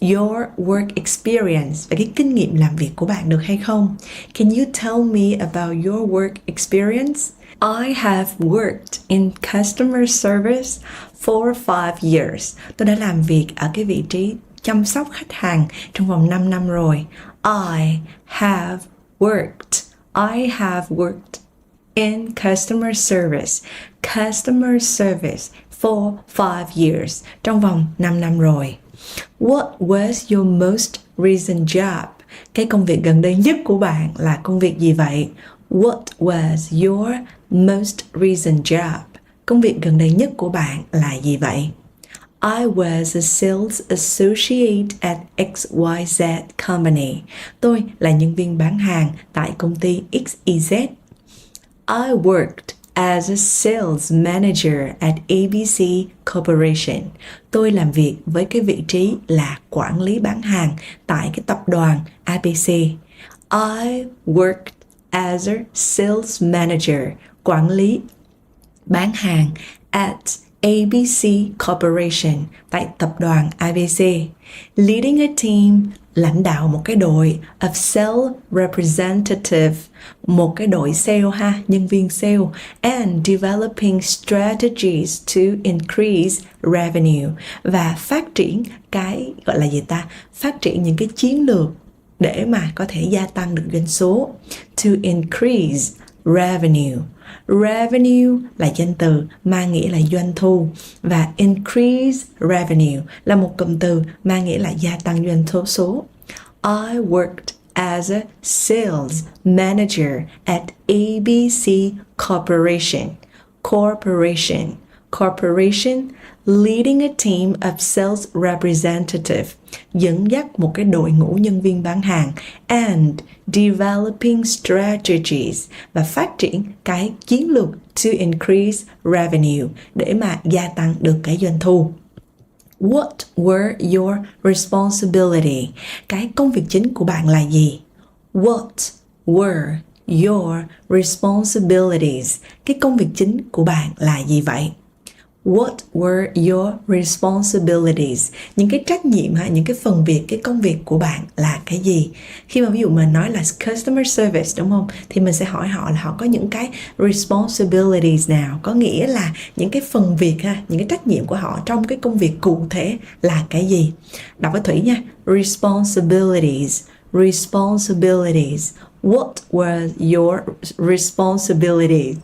your work experience, về cái kinh nghiệm làm việc của bạn được hay không? Can you tell me about your work experience? I have worked in customer service for 5 years. Tôi đã làm việc ở cái vị trí chăm sóc khách hàng trong vòng 5 năm rồi. I have worked in customer service for 5 years, trong vòng 5 năm rồi. What was your most recent job? Cái công việc gần đây nhất của bạn là công việc gì vậy? What was your most recent job? Công việc gần đây nhất của bạn là gì vậy? I was a sales associate at XYZ company. Tôi là nhân viên bán hàng tại công ty XYZ. I worked as a sales manager at ABC Corporation. Tôi làm việc với cái vị trí là quản lý bán hàng tại cái tập đoàn ABC. I worked as a sales manager, quản lý bán hàng at ABC Corporation, tại tập đoàn ABC. Leading a team, lãnh đạo một cái đội of sales representative, một cái đội sale ha, nhân viên sale, and developing strategies to increase revenue, và phát triển cái gọi là gì ta? Phát triển những cái chiến lược để mà có thể gia tăng được doanh số. To increase revenue. Revenue là danh từ mang nghĩa là doanh thu, và increase revenue là một cụm từ mang nghĩa là gia tăng doanh số. I worked as a sales manager at ABC Corporation. Corporation, leading a team of sales representative, dẫn dắt một cái đội ngũ nhân viên bán hàng, and developing strategies, và phát triển cái chiến lược to increase revenue, để mà gia tăng được cái doanh thu. What were your responsibility? Cái công việc chính của bạn là gì? What were your responsibilities? Cái công việc chính của bạn là gì vậy? What were your responsibilities? Những cái trách nhiệm ha, những cái phần việc, cái công việc của bạn là cái gì? Khi mà ví dụ mình nói là customer service đúng không? Thì mình sẽ hỏi họ là họ có những cái responsibilities nào? Có nghĩa là những cái phần việc ha, những cái trách nhiệm của họ trong cái công việc cụ thể là cái gì? Đọc với Thủy nha. Responsibilities. What were your responsibilities?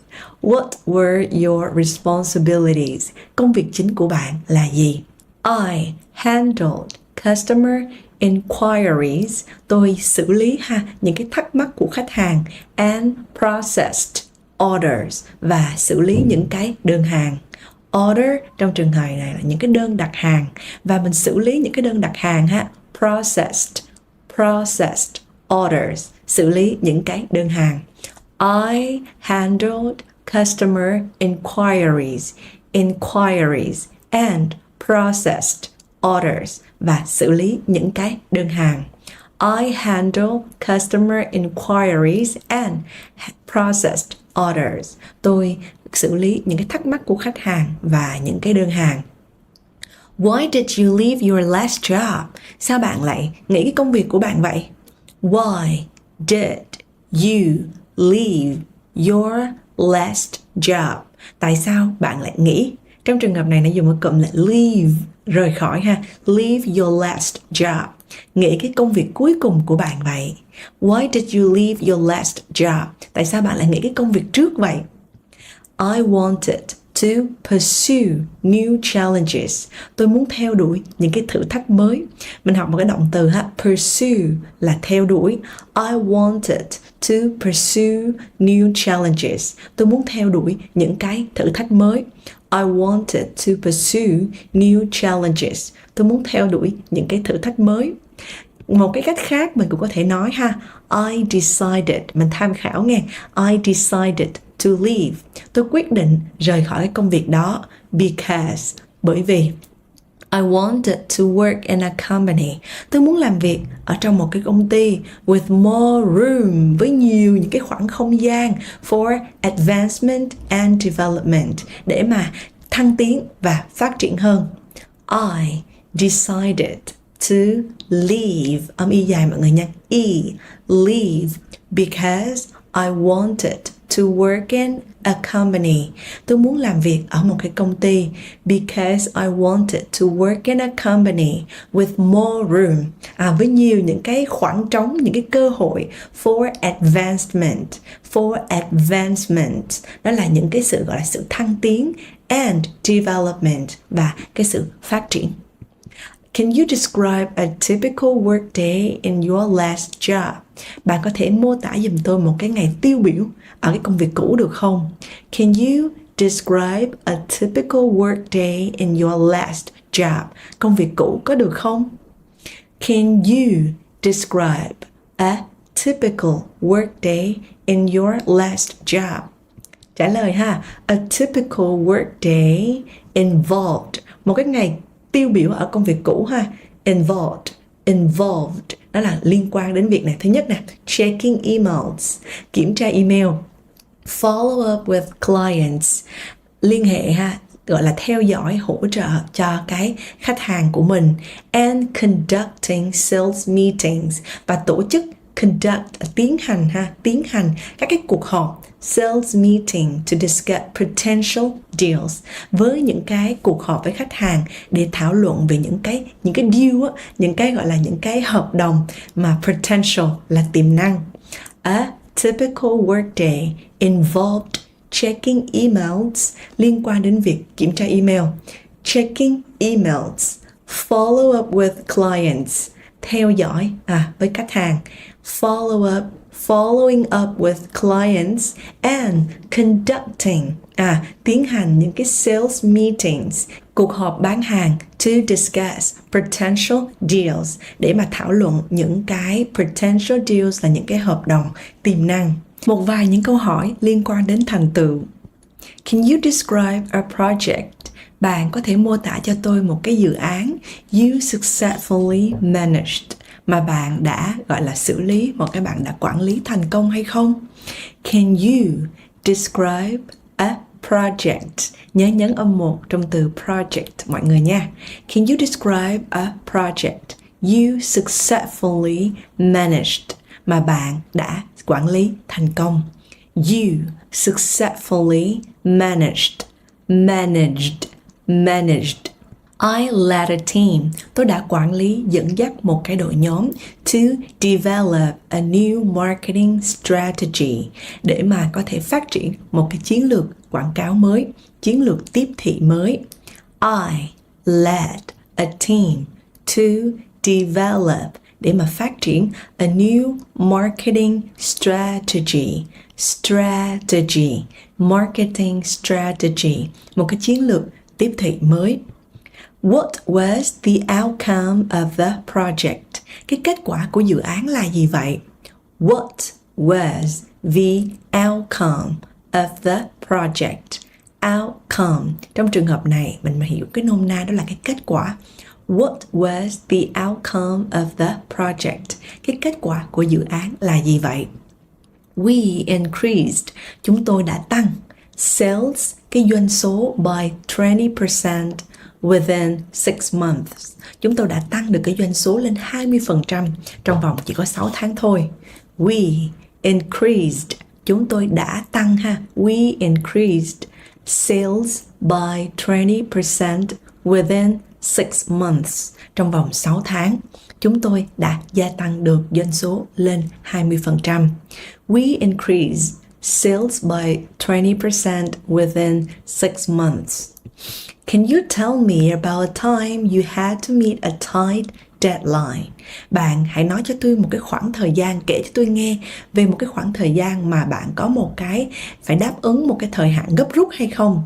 What were your responsibilities? Công việc chính của bạn là gì? I handled customer inquiries. Tôi xử lý những cái thắc mắc của khách hàng, and processed orders, và xử lý những cái đơn hàng. Order trong trường hợp này là những cái đơn đặt hàng, và mình xử lý những cái đơn đặt hàng processed orders, xử lý những cái đơn hàng. I handled customer inquiries and processed orders, và xử lý những cái đơn hàng. I handle customer inquiries and processed orders. Tôi xử lý những cái thắc mắc của khách hàng và những cái đơn hàng. Why did you leave your last job? Sao bạn lại nghỉ cái công việc của bạn vậy? Why did you leave your last job? Tại sao bạn lại nghỉ? Trong trường hợp này nó dùng một cụm là leave, rời khỏi ha. Leave your last job. Nghỉ cái công việc cuối cùng của bạn vậy. Why did you leave your last job? Tại sao bạn lại nghỉ cái công việc trước vậy? I wanted to pursue new challenges. Tôi muốn theo đuổi những cái thử thách mới. Mình học một cái động từ pursue là theo đuổi. I wanted to pursue new challenges. Tôi muốn theo đuổi những cái thử thách mới. I wanted to pursue new challenges. Tôi muốn theo đuổi những cái thử thách mới. Một cái cách khác mình cũng có thể nói I decided, mình tham khảo nghe. I decided to leave. Tôi quyết định rời khỏi cái công việc đó because, bởi vì I wanted to work in a company. Tôi muốn làm việc ở trong một cái công ty with more room, với nhiều những cái khoảng không gian for advancement and development, để mà thăng tiến và phát triển hơn. I decided to leave, âm y dài mọi người nha, leave, because I wanted to work in a company. Tôi muốn làm việc ở một cái công ty because I wanted to work in a company with more room, với nhiều những cái khoảng trống, những cái cơ hội for advancement, đó là những cái sự gọi là sự thăng tiến, and development, và cái sự phát triển. Can you describe a typical workday in your last job? Bạn có thể mô tả giùm tôi một cái ngày tiêu biểu ở cái công việc cũ được không? Can you describe a typical workday in your last job? Công việc cũ có được không? Can you describe a typical workday in your last job? Trả lời ha, a typical workday involved, một cái ngày tiêu biểu ở công việc cũ ha, involved, đó là liên quan đến việc này. Thứ nhất nè, checking emails, kiểm tra email, follow up with clients, liên hệ ha, gọi là theo dõi, hỗ trợ cho cái khách hàng của mình, and conducting sales meetings, và tổ chức tiến hành các cái cuộc họp sales meeting to discuss potential deals, với những cái cuộc họp với khách hàng để thảo luận về những cái deal á, những cái gọi là những cái hợp đồng mà potential là tiềm năng. A typical workday involved checking emails, liên quan đến việc kiểm tra email, checking emails, follow up with clients, theo dõi với khách hàng, following up with clients, and conducting, tiến hành những cái sales meetings, cuộc họp bán hàng, to discuss potential deals, để mà thảo luận những cái potential deals là những cái hợp đồng tiềm năng. Một vài những câu hỏi liên quan đến thành tựu. Can you describe a project? Bạn có thể mô tả cho tôi một cái dự án you successfully managed, mà bạn đã gọi là xử lý, một cái bạn đã quản lý thành công hay không? Can you describe a project? Nhớ nhấn âm 1 trong từ project mọi người nha. Can you describe a project you successfully managed, mà bạn đã quản lý thành công? You successfully managed. I led a team. Tôi đã quản lý, dẫn dắt một cái đội nhóm to develop a new marketing strategy, để mà có thể phát triển một cái chiến lược quảng cáo mới, chiến lược tiếp thị mới. I led a team to develop, để mà phát triển a new marketing strategy, marketing strategy, một cái chiến lược tiếp thị mới. What was the outcome of the project? Cái kết quả của dự án là gì vậy? What was the outcome of the project? Outcome, trong trường hợp này mình hiểu cái nôm na đó là cái kết quả. What was the outcome of the project? Cái kết quả của dự án là gì vậy? We increased, chúng tôi đã tăng sales, cái doanh số, by 20% within 6 months. Chúng tôi đã tăng được cái doanh số lên 20% trong vòng chỉ có 6 tháng thôi. We increased, chúng tôi đã tăng ha. We increased sales by 20% within 6 months. Trong vòng 6 tháng, chúng tôi đã gia tăng được doanh số lên 20%. We increased sales by 20% within 6 months. Can you tell me about a time you had to meet a tight deadline? Bạn hãy nói cho tôi một cái khoảng thời gian, kể cho tôi nghe về một cái khoảng thời gian mà bạn có một cái phải đáp ứng một cái thời hạn gấp rút hay không?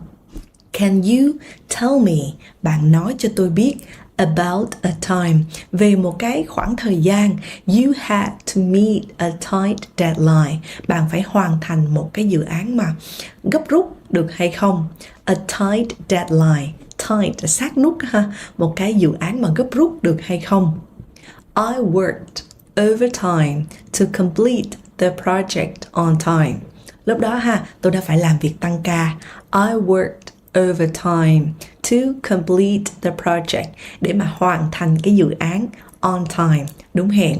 Can you tell me? Bạn nói cho tôi biết about a time, về một cái khoảng thời gian you had to meet a tight deadline. Bạn phải hoàn thành một cái dự án mà gấp rút được hay không? A tight deadline. tight là sát nút ha, một cái dự án mà gấp rút được hay không. I worked overtime to complete the project on time. Lúc đó ha, tôi đã phải làm việc tăng ca. I worked overtime to complete the project, để mà hoàn thành cái dự án on time, đúng hẹn.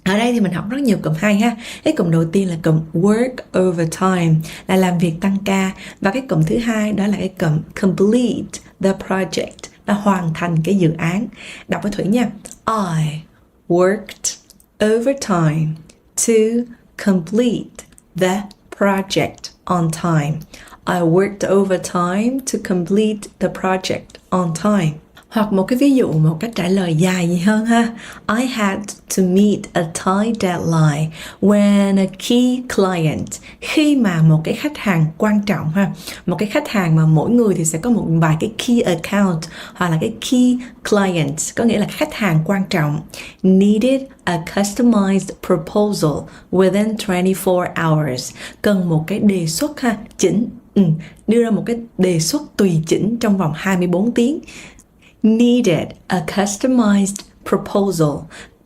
Ở đây thì mình học rất nhiều cụm hay ha. Cái cụm đầu tiên là cụm work overtime, là làm việc tăng ca. Và cái cụm thứ hai đó là cái cụm complete the project, là hoàn thành cái dự án. Đọc với Thủy nha. I worked overtime to complete the project on time. I worked overtime to complete the project on time. Hoặc một cái ví dụ, một cách trả lời dài gì hơn ha. I had to meet a tight deadline when a key client, khi mà một cái khách hàng quan trọng ha, một cái khách hàng mà mỗi người thì sẽ có một vài cái key account hoặc là cái key client, có nghĩa là khách hàng quan trọng, needed a customized proposal within 24 hours, cần một cái đề xuất ha, đưa ra một cái đề xuất tùy chỉnh trong vòng 24 tiếng. Needed a customized proposal,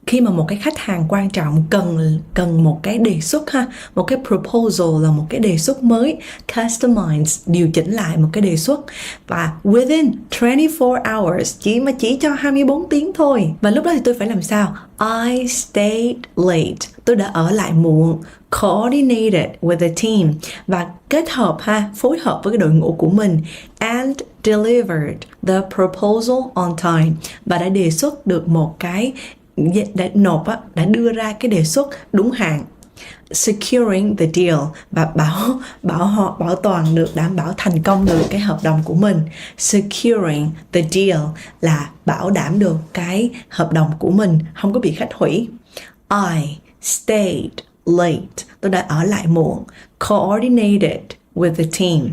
khi mà một cái khách hàng quan trọng cần một cái đề xuất ha, một cái proposal là một cái đề xuất mới, customized điều chỉnh lại một cái đề xuất, và within 24 hours, chỉ cho 24 tiếng thôi. Và lúc đó thì tôi phải làm sao? I stayed late, tôi đã ở lại muộn. Coordinated with the team, và kết hợp ha, phối hợp với cái đội ngũ của mình. And delivered the proposal on time, và đã đề xuất được một cái, đã đưa ra cái đề xuất đúng hạn. Securing the deal, và bảo toàn được, đảm bảo thành công được cái hợp đồng của mình. Securing the deal là bảo đảm được cái hợp đồng của mình không có bị khách hủy. I stayed late, tôi đã ở lại muộn. Coordinated with the team,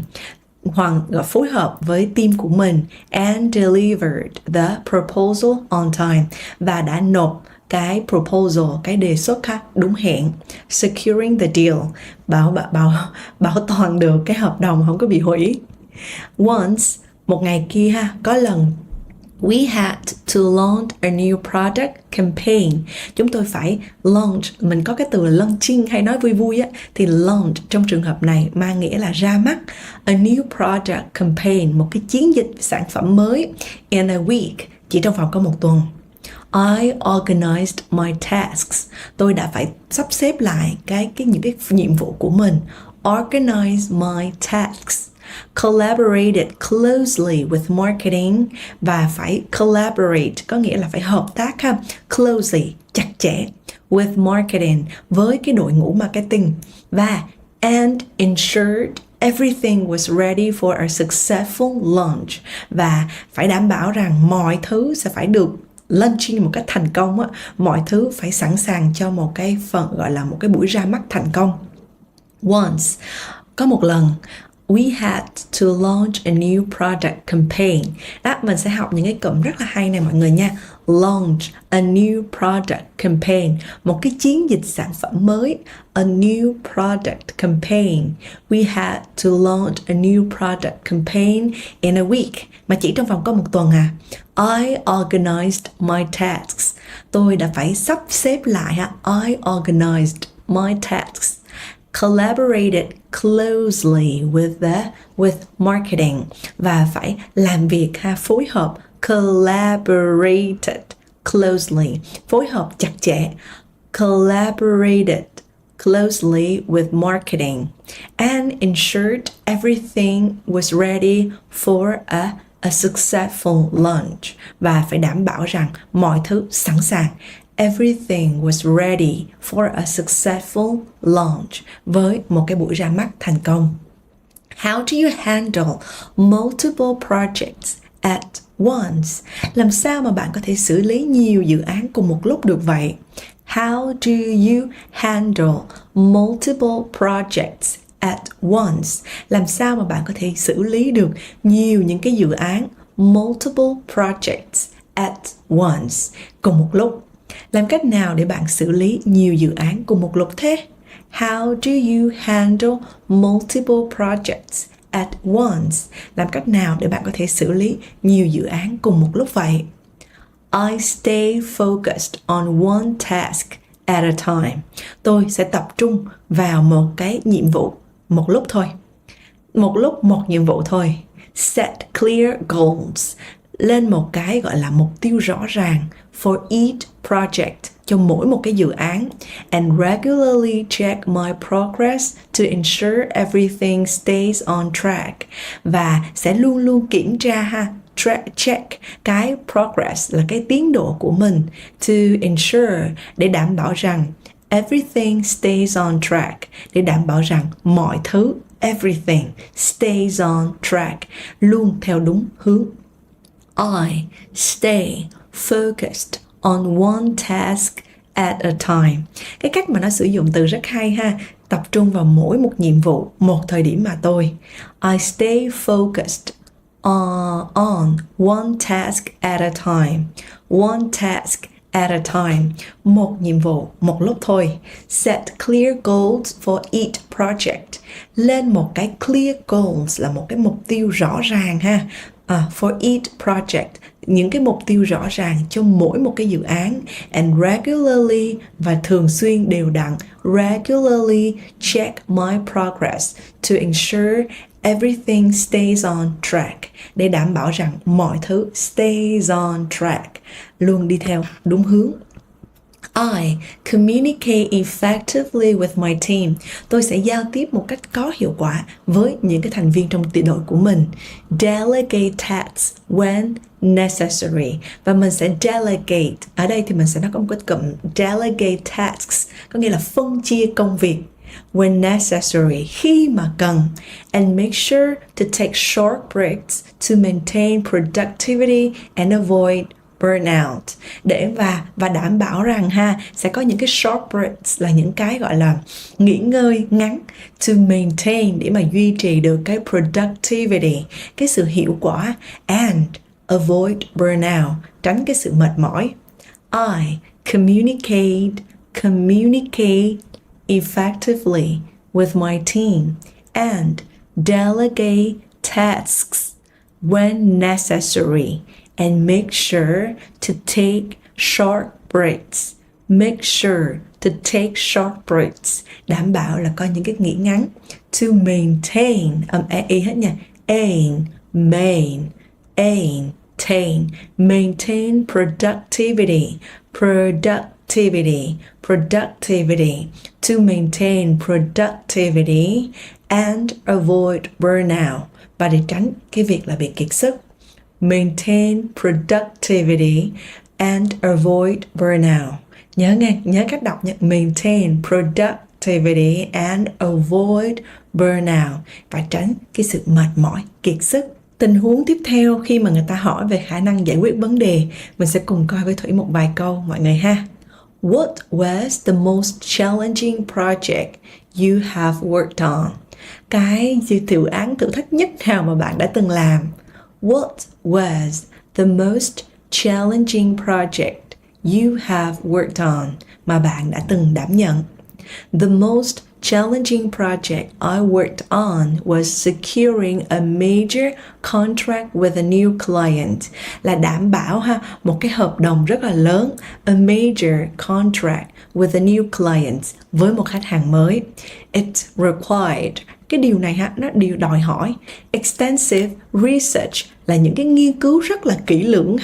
phối hợp với team của mình. And delivered the proposal on time, và đã nộp cái proposal, cái đề xuất ha, đúng hẹn. Securing the deal, bảo toàn được cái hợp đồng không có bị hủy. Once, một ngày kia ha, có lần, we had to launch a new product campaign. Chúng tôi phải launch, mình có cái từ là launching hay nói vui vui á, thì launch trong trường hợp này mang nghĩa là ra mắt. A new product campaign, một cái chiến dịch sản phẩm mới. In a week, chỉ trong vòng có một tuần. I organized my tasks. Tôi đã phải sắp xếp lại những cái nhiệm vụ của mình. Organize my tasks. Collaborated closely with marketing, và phải collaborate có nghĩa là phải hợp tác ha, closely chặt chẽ, with marketing với cái đội ngũ marketing, và and ensured everything was ready for a successful launch, và phải đảm bảo rằng mọi thứ sẽ phải được launching một cách thành công á, mọi thứ phải sẵn sàng cho một cái phần gọi là một cái buổi ra mắt thành công. Once, có một lần, we had to launch a new product campaign. Đó, mình sẽ học những cái cụm rất là hay này mọi người nha. Launch a new product campaign, một cái chiến dịch sản phẩm mới. A new product campaign. We had to launch a new product campaign in a week, mà chỉ trong vòng có một tuần à. I organized my tasks. Tôi đã phải sắp xếp lại ha. I organized my tasks. Collaborated closely with marketing, và phải làm việc ha, phối hợp. Collaborated closely, phối hợp chặt chẽ. Collaborated closely with marketing, and ensured everything was ready for a successful launch, và phải đảm bảo rằng mọi thứ sẵn sàng. Everything was ready for a successful launch, với một cái buổi ra mắt thành công. How do you handle multiple projects at once? Làm sao mà bạn có thể xử lý nhiều dự án cùng một lúc được vậy? How do you handle multiple projects at once? Làm sao mà bạn có thể xử lý được nhiều những cái dự án multiple projects at once cùng một lúc? Làm cách nào để bạn xử lý nhiều dự án cùng một lúc thế? How do you handle multiple projects at once. Làm cách nào để bạn có thể xử lý nhiều dự án cùng một lúc vậy? I stay focused on one task at a time. Tôi sẽ tập trung vào một cái nhiệm vụ một lúc thôi. Một lúc một nhiệm vụ thôi. Set clear goals. Lên một cái gọi là mục tiêu rõ ràng for each project, cho mỗi một cái dự án. And regularly check my progress to ensure everything stays on track. Và sẽ luôn luôn kiểm tra check cái progress là cái tiến độ của mình, to ensure để đảm bảo rằng everything stays on track, để đảm bảo rằng mọi thứ everything stays on track, luôn theo đúng hướng. I stay focused on one task at a time. Cái cách mà nó sử dụng từ rất hay ha. Tập trung vào mỗi một nhiệm vụ, một thời điểm mà tôi. I stay focused on one task at a time. One task at a time. Một nhiệm vụ, một lúc thôi. Set clear goals for each project. Lên một cái clear goals là một cái mục tiêu rõ ràng ha. For each project, những cái mục tiêu rõ ràng cho mỗi một cái dự án. And regularly, và thường xuyên đều đặn, regularly check my progress to ensure everything stays on track, để đảm bảo rằng mọi thứ stays on track, luôn đi theo đúng hướng. I communicate effectively with my team. Tôi sẽ giao tiếp một cách có hiệu quả với những cái thành viên trong đội của mình. Delegate tasks when necessary. Và mình sẽ delegate. Ở đây thì mình sẽ có một cái cụm delegate tasks, có nghĩa là phân chia công việc. When necessary, khi mà cần. And make sure to take short breaks to maintain productivity and avoid burnout. Để và đảm bảo rằng sẽ có những cái short breaks, là những cái gọi là nghỉ ngơi ngắn, to maintain, để mà duy trì được cái productivity, cái sự hiệu quả, and avoid burnout, tránh cái sự mệt mỏi. I communicate effectively with my team and delegate tasks when necessary and make sure to take short breaks. Make sure to take short breaks. Đảm bảo là có những cái nghỉ ngắn. To maintain, e hết nha. Maintain productivity. To maintain productivity and avoid burnout. Và để tránh cái việc là bị kiệt sức. Maintain productivity and avoid burnout. Nhớ cách đọc nhé. Maintain productivity and avoid burnout. Và tránh cái sự mệt mỏi, kiệt sức. Tình huống tiếp theo khi mà người ta hỏi về khả năng giải quyết vấn đề, mình sẽ cùng coi với Thủy một vài câu mọi người ha. What was the most challenging project you have worked on? Cái dự án thử thách nhất nào mà bạn đã từng làm? What was the most challenging project you have worked on mà bạn đã từng đảm nhận? The most challenging project I worked on was securing a major contract with a new client. Là đảm bảo một cái hợp đồng rất là lớn, a major contract with a new client, với một khách hàng mới. It required, cái điều này nó đòi hỏi extensive research, là những cái nghiên cứu rất là kỹ lưỡng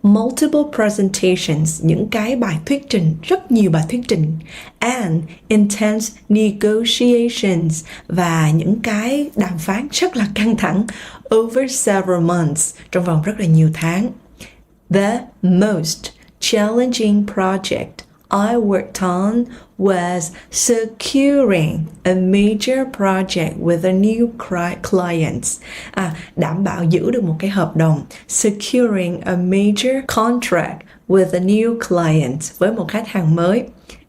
multiple presentations, những cái bài thuyết trình, rất nhiều bài thuyết trình, and intense negotiations, và những cái đàm phán rất là căng thẳng, over several months, trong vòng rất là nhiều tháng. The most challenging project I worked on was securing a major project with a new client. Đảm bảo giữ được một cái hợp đồng. Securing a major contract with a new client, với một khách hàng mới.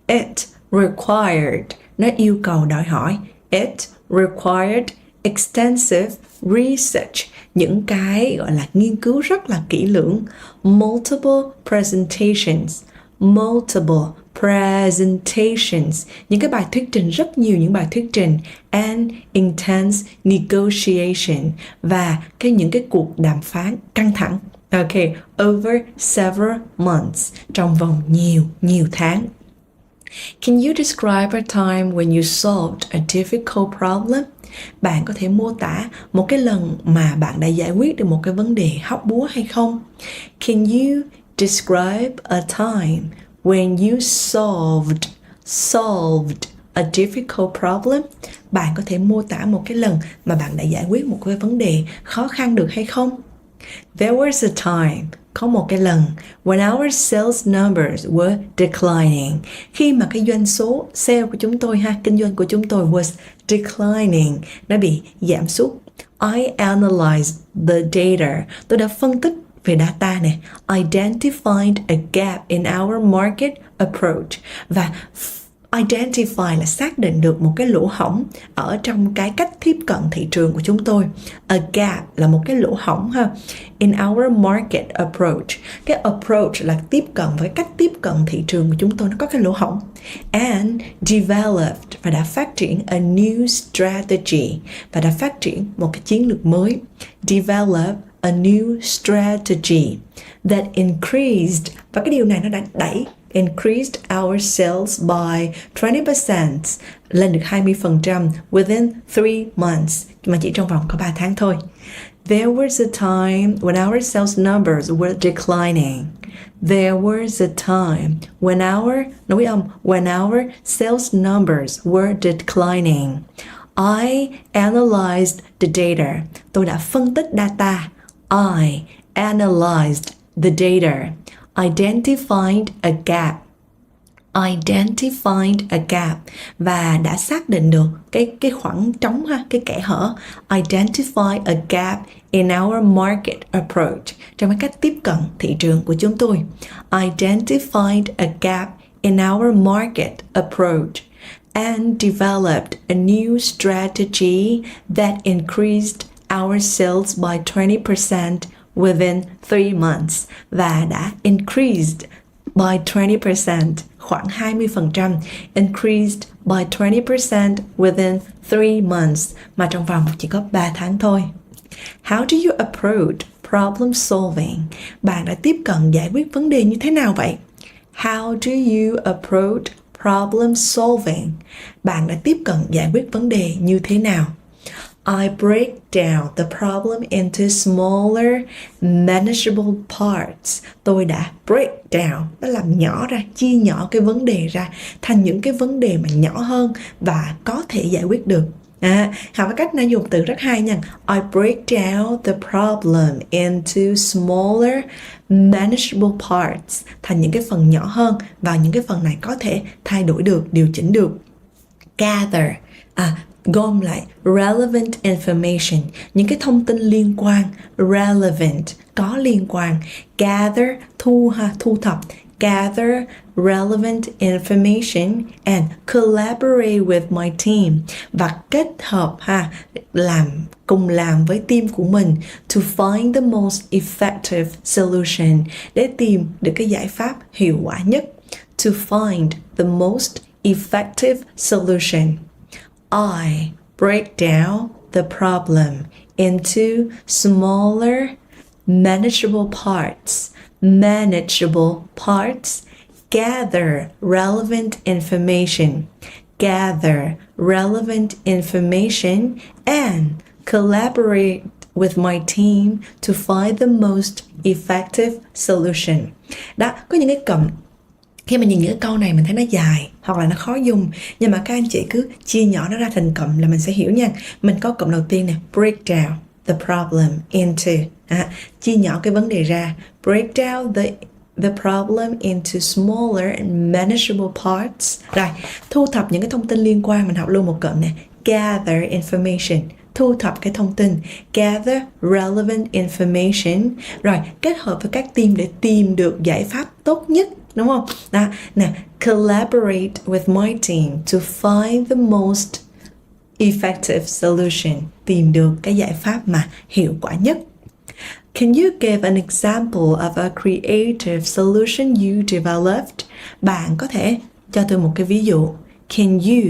It required, nó yêu cầu đòi hỏi. It required extensive research, những cái gọi là nghiên cứu rất là kỹ lưỡng. Multiple presentations, multiple presentations, những cái bài thuyết trình, rất nhiều những bài thuyết trình, and intense negotiation, và những cái cuộc đàm phán căng thẳng. Okay, over several months, trong vòng nhiều tháng. Can you describe a time when you solved a difficult problem? Bạn có thể mô tả một cái lần mà bạn đã giải quyết được một cái vấn đề hóc búa hay không? Can you describe a time when you solved a difficult problem? Bạn có thể mô tả một cái lần mà bạn đã giải quyết một cái vấn đề khó khăn được hay không? There was a time, có một cái lần, when our sales numbers were declining, khi mà cái doanh số sale của chúng tôi kinh doanh của chúng tôi was declining, nó bị giảm sút. I analyzed the data, tôi đã phân tích về data này, identified a gap in our market approach, và identify là xác định được một cái lỗ hổng ở trong cái cách tiếp cận thị trường của chúng tôi. A gap là một cái lỗ hổng in our market approach. Cái approach là tiếp cận, với cách tiếp cận thị trường của chúng tôi nó có cái lỗ hổng. And developed, và đã phát triển a new strategy, và đã phát triển một cái chiến lược mới. Develop a new strategy that increased, và cái điều này nó đã increased our sales by 20%, lên được 20% within 3 months, mà chỉ trong vòng có 3 tháng thôi. There was a time when our sales numbers were declining. There was a time when our sales numbers were declining. I analyzed the data. Tôi đã phân tích data. I analyzed the data. Identified a gap, và đã xác định được cái khoảng trống cái kẽ hở. Identify a gap in our market approach, trong cái cách tiếp cận thị trường của chúng tôi. Identified a gap in our market approach and developed a new strategy that increased our sales by 20% within 3 months, và đã increased by 20%, khoảng 20%, increased by 20% within 3 months, mà trong vòng chỉ có 3 tháng thôi. How do you approach problem solving? Bạn đã tiếp cận giải quyết vấn đề như thế nào vậy? How do you approach problem solving? Bạn đã tiếp cận giải quyết vấn đề như thế nào? I break down the problem into smaller, manageable parts. Tôi đã break down, nó làm nhỏ ra, chia nhỏ cái vấn đề ra thành những cái vấn đề mà nhỏ hơn và có thể giải quyết được. Học cái cách này dùng từ rất hay nha. I break down the problem into smaller, manageable parts, thành những cái phần nhỏ hơn, và những cái phần này có thể thay đổi được, điều chỉnh được. Gather, gom lại relevant information, những cái thông tin liên quan. Relevant, có liên quan. Gather, thu thập. Gather relevant information and collaborate with my team, và kết hợp cùng làm với team của mình to find the most effective solution, để tìm được cái giải pháp hiệu quả nhất. To find the most effective solution. I break down the problem into smaller, manageable parts. Manageable parts. Gather relevant information. Gather relevant information and collaborate with my team to find the most effective solution. Đó, có những cái cụm. Khi mà nhìn những cái câu này mình thấy nó dài hoặc là nó khó dùng, nhưng mà các anh chị cứ chia nhỏ nó ra thành cụm là mình sẽ hiểu nha. Mình có cụm đầu tiên nè, break down the problem into, chia nhỏ cái vấn đề ra. Break down the problem into smaller and manageable parts. Rồi, thu thập những cái thông tin liên quan, mình học luôn một cụm nè. Gather information, thu thập cái thông tin. Gather relevant information. Rồi, kết hợp với các team để tìm được giải pháp tốt nhất, đúng không? Đó, nè, collaborate with my team to find the most effective solution, tìm được cái giải pháp mà hiệu quả nhất. Can you give an example of a creative solution you developed? Bạn có thể cho tôi một cái ví dụ. Can you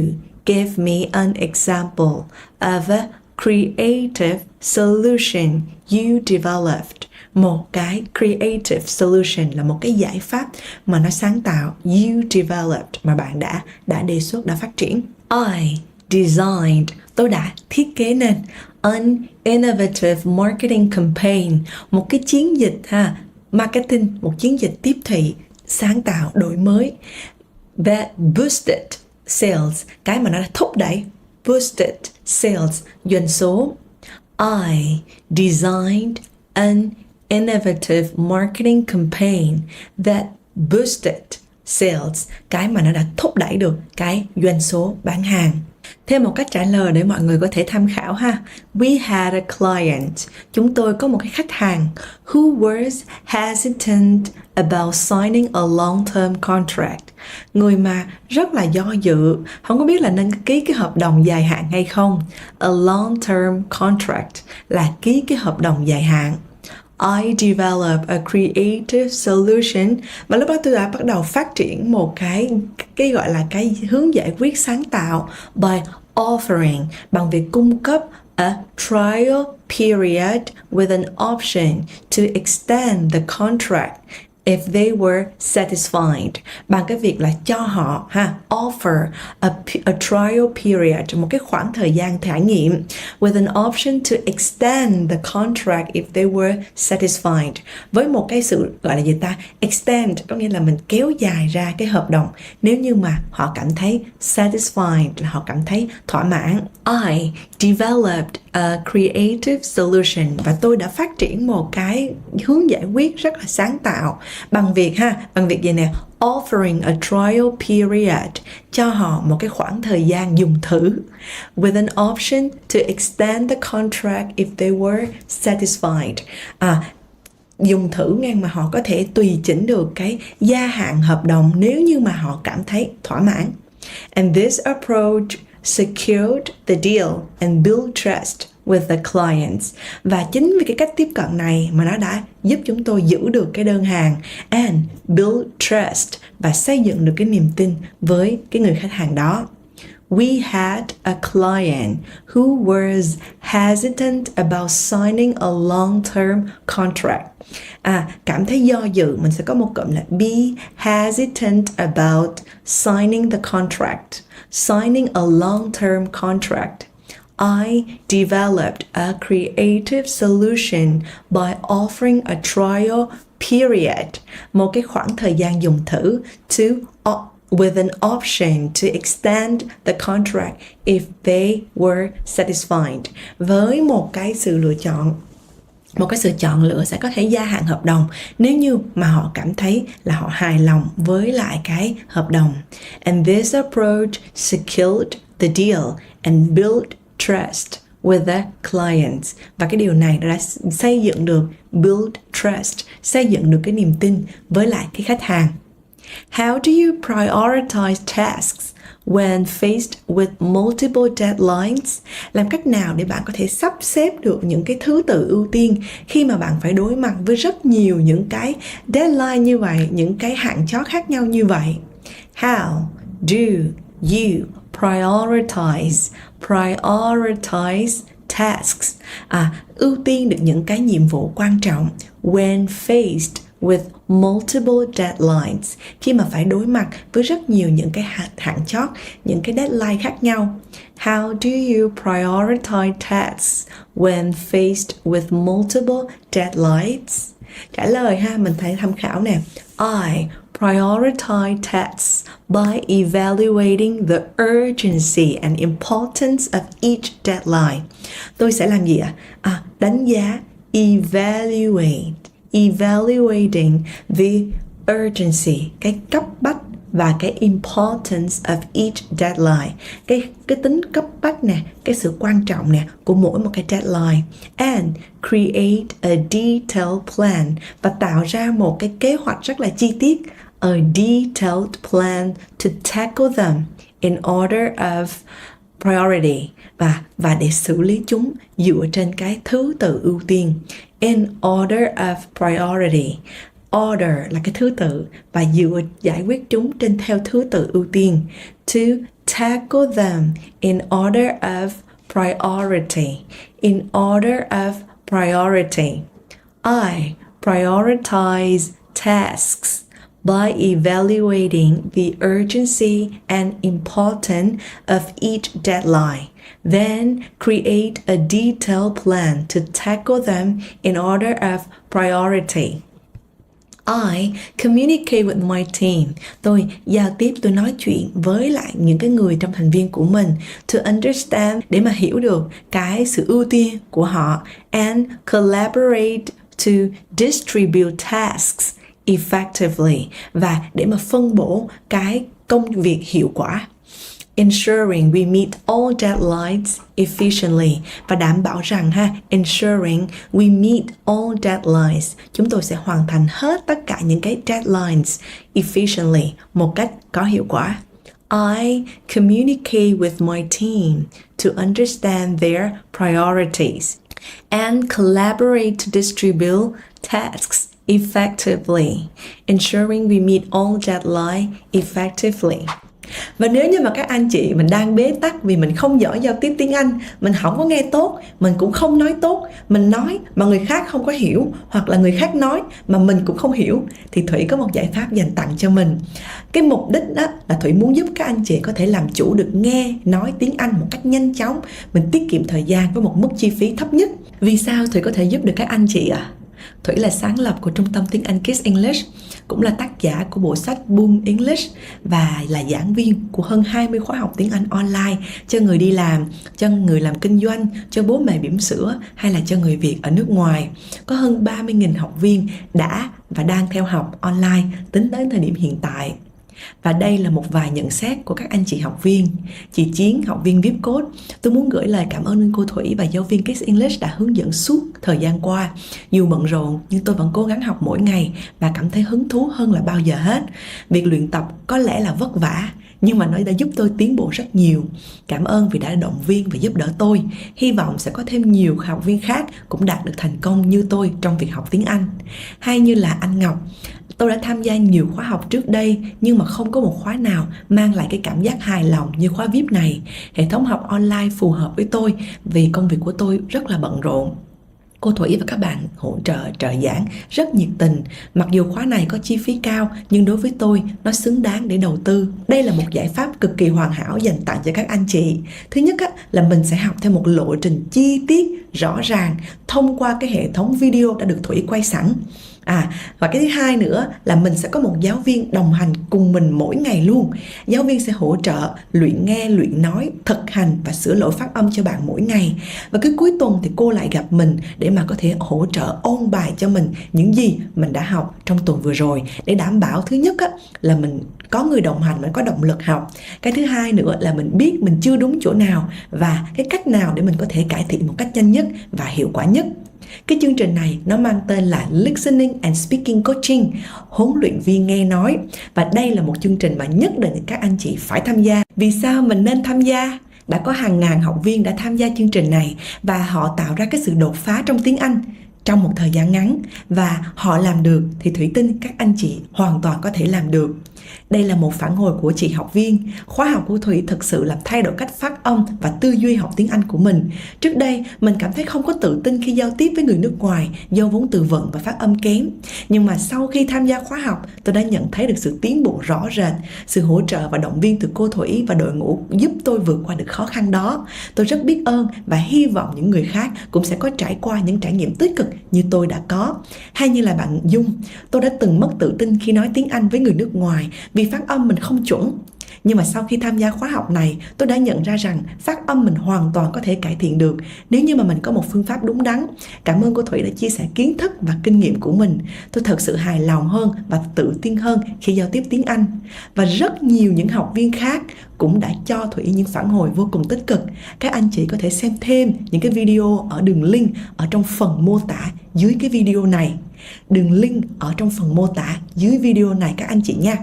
give me an example of a creative solution you developed? Một cái creative solution là một cái giải pháp mà nó sáng tạo, you developed, mà bạn đã đề xuất, đã phát triển. I designed, tôi đã thiết kế nên an innovative marketing campaign, một cái chiến dịch marketing, một chiến dịch tiếp thị sáng tạo, đổi mới, that boosted sales, cái mà nó thúc đẩy, boosted sales, doanh số. I designed an innovative marketing campaign that boosted sales, cái mà nó đã thúc đẩy được cái doanh số bán hàng. Thêm một cách trả lời để mọi người có thể tham khảo ha. We had a client, chúng tôi có một cái khách hàng who was hesitant about signing a long-term contract. Người mà rất là do dự, không có biết là nên ký cái hợp đồng dài hạn hay không. A long-term contract là ký cái hợp đồng dài hạn. I developed a creative solution, và lúc đó tôi đã bắt đầu phát triển một cái gọi là cái hướng giải quyết sáng tạo by offering, bằng việc cung cấp a trial period with an option to extend the contract if they were satisfied, bằng cái việc là cho họ offer a trial period, một cái khoảng thời gian trải nghiệm, with an option to extend the contract if they were satisfied, với một cái sự gọi là gì ta, extend có nghĩa là mình kéo dài ra cái hợp đồng nếu như mà họ cảm thấy satisfied, là họ cảm thấy thỏa mãn. I developed a creative solution, và tôi đã phát triển một cái hướng giải quyết rất là sáng tạo bằng việc gì nè, offering a trial period, cho họ một cái khoảng thời gian dùng thử, with an option to extend the contract if they were satisfied, dùng thử ngang mà họ có thể tùy chỉnh được cái gia hạn hợp đồng nếu như mà họ cảm thấy thỏa mãn. And this approach secured the deal and built trust with the clients. Và chính vì cái cách tiếp cận này mà nó đã giúp chúng tôi giữ được cái đơn hàng and build trust, và xây dựng được cái niềm tin với cái người khách hàng đó. We had a client who was hesitant about signing a long-term contract. Cảm thấy do dự, mình sẽ có một cụm là be hesitant about signing the contract. Signing a long-term contract. I developed a creative solution by offering a trial period, một cái khoảng thời gian dùng thử, with an option to extend the contract if they were satisfied, với một cái sự chọn lựa sẽ có thể gia hạn hợp đồng nếu như mà họ cảm thấy là họ hài lòng với lại cái hợp đồng. And this approach secured the deal and built trust with the clients. Và cái điều này đã xây dựng được build trust, xây dựng được cái niềm tin với lại cái khách hàng. How do you prioritize tasks when faced with multiple deadlines? Làm cách nào để bạn có thể sắp xếp được những cái thứ tự ưu tiên khi mà bạn phải đối mặt với rất nhiều những cái deadline như vậy, những cái hạn chót khác nhau như vậy? How do you prioritize tasks? Ưu tiên được những cái nhiệm vụ quan trọng when faced with multiple deadlines, khi mà phải đối mặt với rất nhiều những cái hạn chót, những cái deadline khác nhau. How do you prioritize tasks when faced with multiple deadlines? Trả lời mình thấy tham khảo nè. I prioritize tasks by evaluating the urgency and importance of each deadline. Tôi sẽ làm gì ạ? Đánh giá, evaluating the urgency, cái cấp bách và cái importance of each deadline, cái tính cấp bách nè, cái sự quan trọng nè của mỗi một cái deadline, and create a detailed plan, và tạo ra một cái kế hoạch rất là chi tiết, a detailed plan to tackle them in order of priority, và để xử lý chúng dựa trên cái thứ tự ưu tiên, in order of priority. Order là cái thứ tự và dựa giải quyết chúng theo thứ tự ưu tiên. To tackle them in order of priority. In order of priority. I prioritize tasks by evaluating the urgency and importance of each deadline, then create a detailed plan to tackle them in order of priority. I communicate with my team. Tôi giao tiếp, tôi nói chuyện với lại những cái người trong thành viên của mình to understand, để mà hiểu được cái sự ưu tiên của họ, and collaborate to distribute tasks effectively, và để mà phân bổ cái công việc hiệu quả. Ensuring we meet all deadlines efficiently, và đảm bảo rằng ensuring we meet all deadlines, chúng tôi sẽ hoàn thành hết tất cả những cái deadlines efficiently, một cách có hiệu quả. I communicate with my team to understand their priorities and collaborate to distribute tasks effectively, ensuring we meet all deadlines effectively. Và nếu như mà các anh chị mình đang bế tắc vì mình không giỏi giao tiếp tiếng Anh, mình không có nghe tốt, mình cũng không nói tốt, mình nói mà người khác không có hiểu, hoặc là người khác nói mà mình cũng không hiểu, thì Thủy có một giải pháp dành tặng cho mình. Cái mục đích đó là Thủy muốn giúp các anh chị có thể làm chủ được nghe, nói tiếng Anh một cách nhanh chóng, mình tiết kiệm thời gian với một mức chi phí thấp nhất. Vì sao Thủy có thể giúp được các anh chị ạ? Thủy là sáng lập của Trung tâm Tiếng Anh Kids English, cũng là tác giả của bộ sách Boom English và là giảng viên của hơn 20 khóa học tiếng Anh online cho người đi làm, cho người làm kinh doanh, cho bố mẹ bỉm sữa hay là cho người Việt ở nước ngoài. Có hơn 30.000 học viên đã và đang theo học online tính đến thời điểm hiện tại. Và đây là một vài nhận xét của các anh chị học viên. Chị Chiến, học viên viết code, tôi muốn gửi lời cảm ơn đến cô Thủy và giáo viên Kids English đã hướng dẫn suốt thời gian qua. Dù bận rộn nhưng tôi vẫn cố gắng học mỗi ngày và cảm thấy hứng thú hơn là bao giờ hết. Việc luyện tập có lẽ là vất vả, nhưng mà nó đã giúp tôi tiến bộ rất nhiều. Cảm ơn vì đã động viên và giúp đỡ tôi. Hy vọng sẽ có thêm nhiều học viên khác cũng đạt được thành công như tôi trong việc học tiếng Anh. Hay như là anh Ngọc, tôi đã tham gia nhiều khóa học trước đây nhưng mà không có một khóa nào mang lại cái cảm giác hài lòng như khóa VIP này. Hệ thống học online phù hợp với tôi vì công việc của tôi rất là bận rộn. Cô Thủy và các bạn hỗ trợ giảng rất nhiệt tình. Mặc dù khóa này có chi phí cao nhưng đối với tôi nó xứng đáng để đầu tư. Đây là một giải pháp cực kỳ hoàn hảo dành tặng cho các anh chị. Thứ nhất là mình sẽ học theo một lộ trình chi tiết, rõ ràng thông qua cái hệ thống video đã được Thủy quay sẵn. Và cái thứ hai nữa là mình sẽ có một giáo viên đồng hành cùng mình mỗi ngày luôn. Giáo viên sẽ hỗ trợ luyện nghe, luyện nói, thực hành và sửa lỗi phát âm cho bạn mỗi ngày. Và cái cuối tuần thì cô lại gặp mình để mà có thể hỗ trợ ôn bài cho mình những gì mình đã học trong tuần vừa rồi, để đảm bảo thứ nhất là mình có người đồng hành, mình có động lực học. Cái thứ hai nữa là mình biết mình chưa đúng chỗ nào và cái cách nào để mình có thể cải thiện một cách nhanh nhất và hiệu quả nhất. Cái chương trình này nó mang tên là Listening and Speaking Coaching, huấn luyện viên nghe nói. Và đây là một chương trình mà nhất định các anh chị phải tham gia. Vì sao mình nên tham gia? Đã có hàng ngàn học viên đã tham gia chương trình này và họ tạo ra cái sự đột phá trong tiếng Anh trong một thời gian ngắn, và họ làm được thì Thủy tin các anh chị hoàn toàn có thể làm được. Đây là một phản hồi của chị học viên. Khóa học của Thủy thực sự làm thay đổi cách phát âm và tư duy học tiếng Anh của mình. Trước đây, mình cảm thấy không có tự tin khi giao tiếp với người nước ngoài do vốn từ vựng và phát âm kém. Nhưng mà sau khi tham gia khóa học, tôi đã nhận thấy được sự tiến bộ rõ rệt, sự hỗ trợ và động viên từ cô Thủy và đội ngũ giúp tôi vượt qua được khó khăn đó. Tôi rất biết ơn và hy vọng những người khác cũng sẽ có trải qua những trải nghiệm tích cực như tôi đã có. Hay như là bạn Dung, tôi đã từng mất tự tin khi nói tiếng Anh với người nước ngoài vì phát âm mình không chuẩn. Nhưng mà sau khi tham gia khóa học này, tôi đã nhận ra rằng phát âm mình hoàn toàn có thể cải thiện được nếu như mà mình có một phương pháp đúng đắn. Cảm ơn cô Thủy đã chia sẻ kiến thức và kinh nghiệm của mình. Tôi thật sự hài lòng hơn và tự tin hơn khi giao tiếp tiếng Anh. Và rất nhiều những học viên khác cũng đã cho Thủy những phản hồi vô cùng tích cực. Các anh chị có thể xem thêm những cái video ở đường link ở trong phần mô tả dưới cái video này. Đường link ở trong phần mô tả dưới video này các anh chị nha.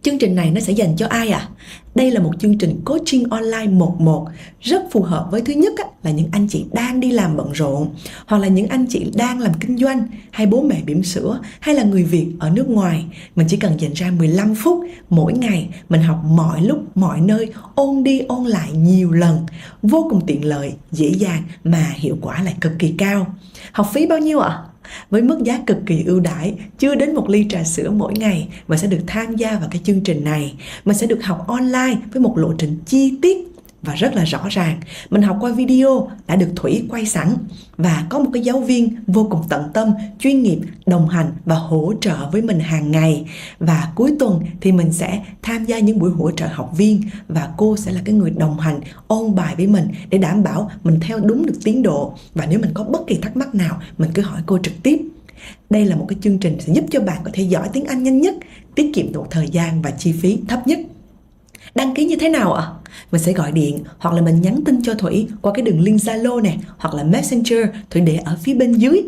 Chương trình này nó sẽ dành cho ai ạ? Đây là một chương trình coaching online 1-1 rất phù hợp với thứ nhất là những anh chị đang đi làm bận rộn, hoặc là những anh chị đang làm kinh doanh, hay bố mẹ bỉm sữa, hay là người Việt ở nước ngoài. Mình chỉ cần dành ra 15 phút mỗi ngày, mình học mọi lúc, mọi nơi, ôn đi ôn lại nhiều lần. Vô cùng tiện lợi, dễ dàng mà hiệu quả lại cực kỳ cao. Học phí bao nhiêu ạ? Với mức giá cực kỳ ưu đãi, chưa đến 1 ly trà sữa mỗi ngày, mà sẽ được tham gia vào cái chương trình này. Mình sẽ được học online với một lộ trình chi tiết và rất là rõ ràng. Mình học qua video đã được Thủy quay sẵn, và có một cái giáo viên vô cùng tận tâm, chuyên nghiệp, đồng hành và hỗ trợ với mình hàng ngày. Và cuối tuần thì mình sẽ tham gia những buổi hỗ trợ học viên, và cô sẽ là cái người đồng hành ôn bài với mình để đảm bảo mình theo đúng được tiến độ. Và nếu mình có bất kỳ thắc mắc nào, mình cứ hỏi cô trực tiếp. Đây là một cái chương trình sẽ giúp cho bạn có thể giỏi tiếng Anh nhanh nhất, tiết kiệm được thời gian và chi phí thấp nhất. Đăng ký như thế nào ạ? Mình sẽ gọi điện hoặc là mình nhắn tin cho Thủy qua cái đường link Zalo nè, hoặc là Messenger. Thủy để ở phía bên dưới.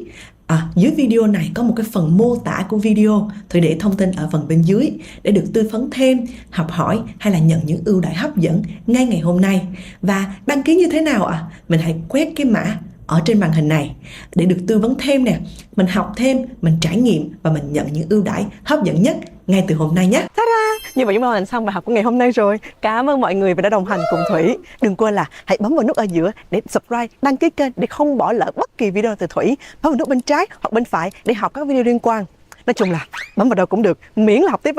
Dưới video này có một cái phần mô tả của video, Thủy để thông tin ở phần bên dưới để được tư vấn thêm, học hỏi hay là nhận những ưu đãi hấp dẫn ngay ngày hôm nay. Và đăng ký như thế nào ạ? Mình hãy quét cái mã ở trên màn hình này để được tư vấn thêm nè, mình học thêm, mình trải nghiệm và mình nhận những ưu đãi hấp dẫn nhất ngay từ hôm nay nhé. Ta-da! Như vậy chúng ta hoàn thành xong bài học của ngày hôm nay rồi. Cảm ơn mọi người vì đã đồng hành cùng Thủy. Đừng quên là hãy bấm vào nút ở giữa để subscribe, đăng ký kênh để không bỏ lỡ bất kỳ video từ Thủy. Bấm vào nút bên trái hoặc bên phải để học các video liên quan. Nói chung là bấm vào đâu cũng được, miễn là học tiếp.